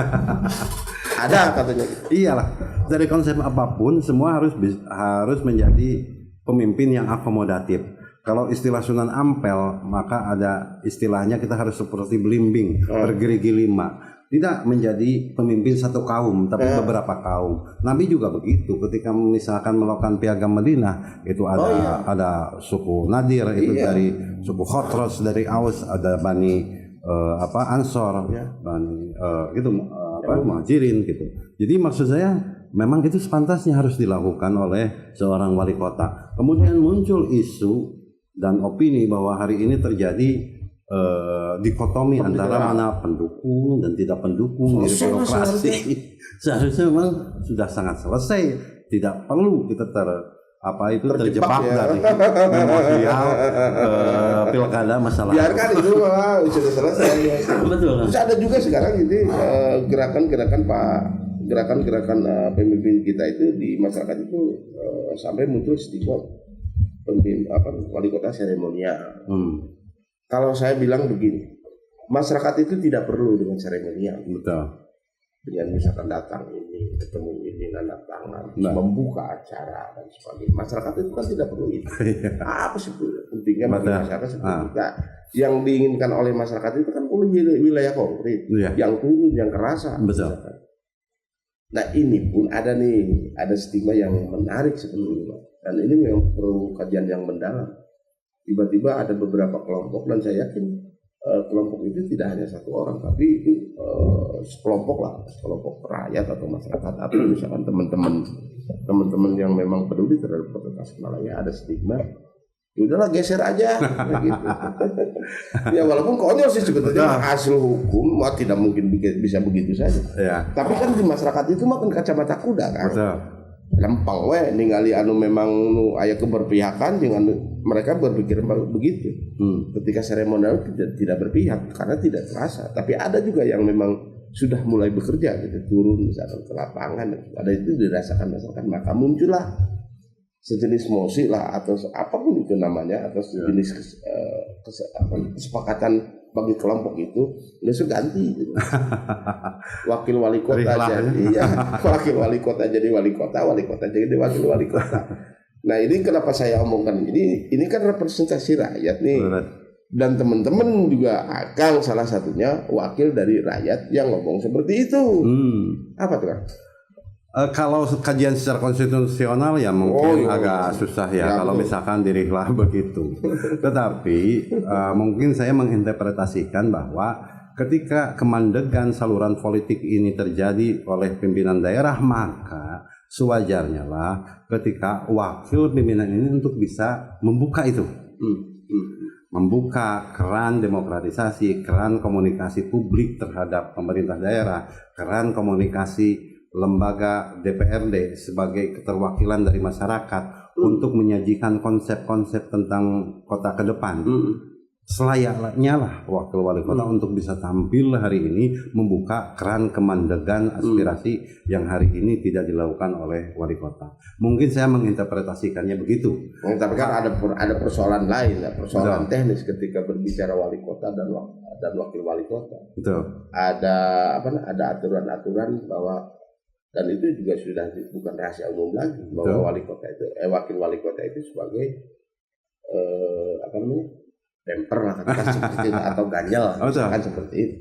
B: Ada katanya.
A: Iyalah. Dari konsep apapun semua harus menjadi pemimpin yang akomodatif. Kalau istilah Sunan Ampel, maka ada istilahnya kita harus seperti belimbing, bergerigi 5. Tidak menjadi pemimpin satu kaum, tapi beberapa kaum. Nabi juga begitu. Ketika misalkan melakukan piagam Madinah, itu ada suku Nadir, itu dari suku Khotros, dari Aus, ada Bani Ansor, Bani Muhajirin gitu. Jadi maksud saya memang itu sepantasnya harus dilakukan oleh seorang wali kota. Kemudian muncul isu dan opini bahwa hari ini terjadi dikotomi antara mana pendukung dan tidak pendukung di birokrasi. Seharusnya memang sudah sangat selesai, tidak perlu kita terjebak dari memorial pilkada masalah.
B: Biarkan itu malah sudah selesai.
A: Betul.
B: Terus ada juga sekarang ini gerakan-gerakan pemimpin kita itu di masyarakat itu sampai muncul stigma wali kota seremonial. Kalau saya bilang begini, masyarakat itu tidak perlu dengan seremonial.
A: Betul.
B: Dengan misalkan datang ini, ketemu ini, nanda tangan,
A: Nah.
B: membuka acara dan sebagainya. Masyarakat itu kan tidak perlu itu. Apa sih pentingnya bagi
A: Betul.
B: masyarakat seperti itu? Nah, yang diinginkan oleh masyarakat itu kan perlu wilayah konkret,
A: Iya.
B: yang turun, yang kerasa.
A: Betul.
B: Misalkan. Nah ini pun ada stigma yang menarik sebetulnya, dan ini memang perlu kajian yang mendalam. Tiba-tiba ada beberapa kelompok, dan saya yakin kelompok itu tidak hanya satu orang, tapi itu sekelompok lah, sekelompok rakyat atau masyarakat atau misalkan teman-teman yang memang peduli terhadap Kota Tasikmalaya, ada stigma. Ya udahlah geser aja, nah, gitu. Ya walaupun konyol sih sebetulnya hasil hukum, tidak mungkin bisa begitu saja.
A: Ya.
B: Tapi kan di masyarakat itu makan kacamata kuda kan.
A: Betul.
B: Lempang ningali anu memang aya keberpihakan dengan mereka berpikir begitu. Ketika seremonial tidak berpihak karena tidak terasa. Tapi ada juga yang memang sudah mulai bekerja gitu, turun misalkan ke lapangan, ada itu dirasakan masyarakat, maka muncullah sejenis mosi lah atau apapun itu namanya, atau sejenis kesepakatan bagi kelompok itu besok ganti gitu. Wakil wali kota jadi wakil wali kota jadi wali kota jadi wakil wali kota. Nah ini kenapa saya omongkan ini kan representasi rakyat nih. Dan teman-teman juga akan salah satunya wakil dari rakyat yang ngomong seperti itu. Apa tuh kan?
A: Kalau kajian secara konstitusional ya mungkin agak susah ya kalau misalkan dirilah begitu. Tetapi mungkin saya menginterpretasikan bahwa ketika kemandegan saluran politik ini terjadi oleh pimpinan daerah, maka sewajarnya lah ketika wakil pimpinan ini untuk bisa membuka itu. Membuka keran demokratisasi, keran komunikasi publik terhadap pemerintah daerah, keran komunikasi lembaga DPRD sebagai keterwakilan dari masyarakat untuk menyajikan konsep-konsep tentang kota ke depan. Selayaknya lah wakil wali kota untuk bisa tampil hari ini membuka keran kemandegan aspirasi yang hari ini tidak dilakukan oleh wali kota. Mungkin saya menginterpretasikannya begitu.
B: Tapi kan ada persoalan lain, persoalan teknis ketika berbicara wali kota dan wakil wali kota.
A: Betul.
B: Ada aturan-aturan bahwa, dan itu juga sudah bukan rahasia umum lagi, bahwa wali kota itu wakil wali kota itu sebagai bemper lah katakan seperti itu, atau ganjal misalkan seperti itu.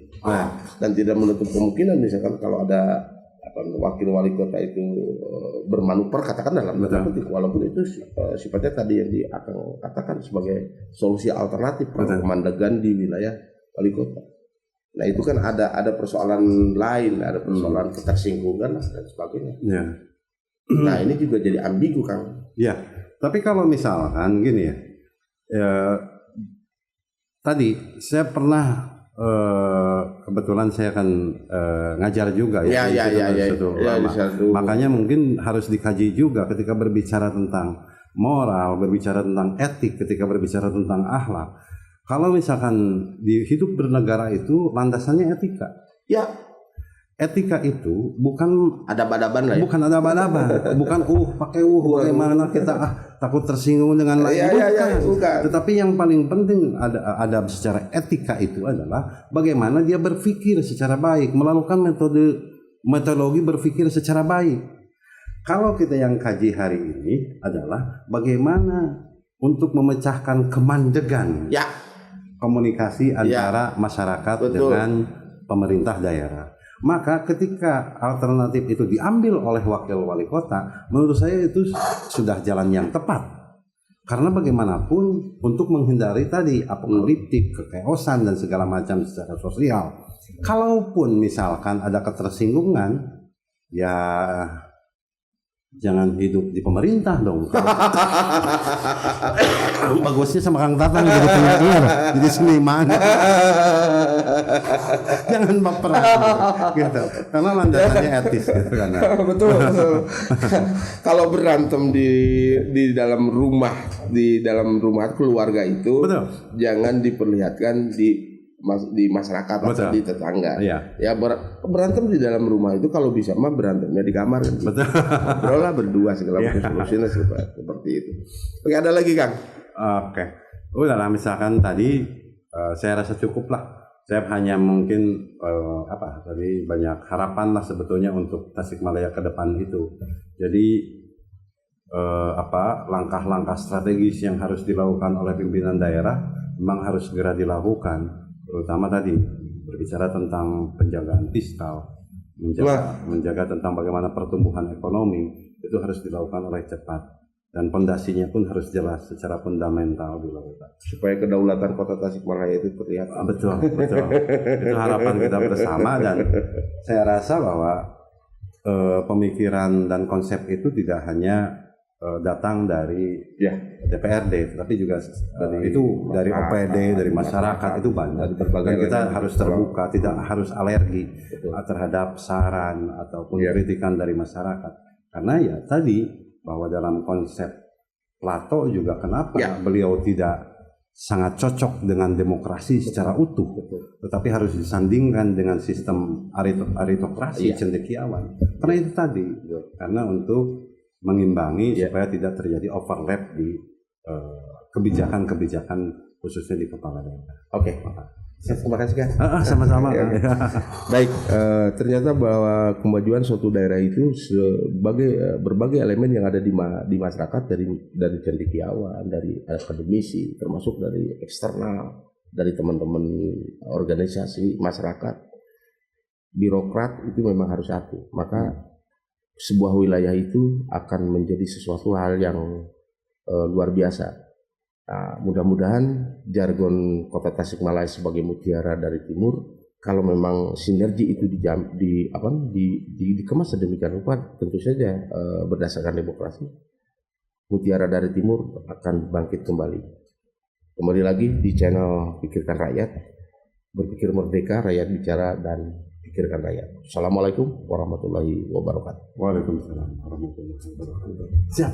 B: Dan tidak menutup kemungkinan misalkan kalau ada wakil wali kota itu bermanuver katakan dalam tanda petik, walaupun itu sifatnya tadi yang akan katakan sebagai solusi alternatif kemandegan di wilayah wali kota. Nah itu kan ada persoalan lain, ada persoalan ketersinggungan dan sebagainya.
A: Ya.
B: Nah ini juga jadi ambigu Kang.
A: Ya, tapi kalau misalkan gini tadi saya pernah kebetulan saya akan ngajar juga ya. Makanya mungkin harus dikaji juga ketika berbicara tentang moral, berbicara tentang etik, ketika berbicara tentang akhlak. Kalau misalkan di hidup bernegara itu landasannya etika.
B: Ya.
A: Etika itu bukan
B: adab-adaban lah ya.
A: Bukan adab-adaban, bukan pakai bagaimana kita takut tersinggung dengan lain, bukan. Tetapi yang paling penting adab secara etika itu adalah bagaimana dia berpikir secara baik, melakukan metodologi berpikir secara baik. Kalau kita yang kaji hari ini adalah bagaimana untuk memecahkan kemandegan.
B: Ya.
A: Komunikasi antara masyarakat dengan pemerintah daerah. Maka ketika alternatif itu diambil oleh wakil wali kota, menurut saya itu sudah jalan yang tepat. Karena bagaimanapun untuk menghindari tadi apokaliptik, kekeosan dan segala macam secara sosial. Kalaupun misalkan ada ketersinggungan, ya jangan hidup di pemerintah dong. Bagusnya sama Kang Tatang jadi penyair, jadi seniman. Jangan baper gitu. Karena landasannya etis gitu kan.
B: Betul. Kalau berantem di dalam rumah keluarga itu, jangan diperlihatkan di masyarakat atau di tetangga. Ya berantem di dalam rumah itu kalau bisa mah berantemnya di kamar kan.
A: Betul.
B: Ngobrol berdua segala macam solusinya seperti itu. Oke, ada lagi Kang?
A: Oke. Udahlah misalkan tadi saya rasa cukup lah. Saya hanya mungkin tadi banyak harapan lah sebetulnya untuk Tasikmalaya ke depan itu. Jadi langkah-langkah strategis yang harus dilakukan oleh pimpinan daerah memang harus segera dilakukan, terutama tadi berbicara tentang penjagaan fiskal, menjaga tentang bagaimana pertumbuhan ekonomi itu harus dilakukan oleh cepat dan pondasinya pun harus jelas secara fundamental dilakukan
B: supaya kedaulatan Kota Tasikmalaya itu terlihat.
A: Betul itu harapan kita bersama, dan saya rasa bahwa pemikiran dan konsep itu tidak hanya datang dari DPRD, tapi juga dari OPD, dari masyarakat itu banyak. Dan kita harus terbuka, tidak harus alergi terhadap saran ataupun kritikan dari masyarakat. Karena ya tadi bahwa dalam konsep Plato juga kenapa beliau tidak sangat cocok dengan demokrasi secara utuh, tetapi harus disandingkan dengan sistem aritokrasi cendekiawan. Karena itu tadi, karena untuk mengimbangi supaya tidak terjadi overlap di kebijakan-kebijakan khususnya di kepala daerah.
B: Oke. Terima kasih Kak.
A: Sama-sama.
B: Baik, ternyata bahwa kemajuan suatu daerah itu sebagai berbagai elemen yang ada di masyarakat, dari cendekiawan, dari akademisi, termasuk dari eksternal, dari teman-teman organisasi masyarakat, birokrat itu memang harus satu. Maka sebuah wilayah itu akan menjadi sesuatu hal yang luar biasa. Nah, mudah-mudahan jargon Kota Tasikmalaya sebagai mutiara dari timur, kalau memang sinergi itu dikemas sedemikian rupa, tentu saja berdasarkan demokrasi, mutiara dari timur akan bangkit kembali. Kembali lagi di channel Pikirkan Rakyat, berpikir merdeka, rakyat bicara dan pikirkan rakyat. Assalamualaikum warahmatullahi wabarakatuh.
A: Waalaikumsalam warahmatullahi wabarakatuh. Siap.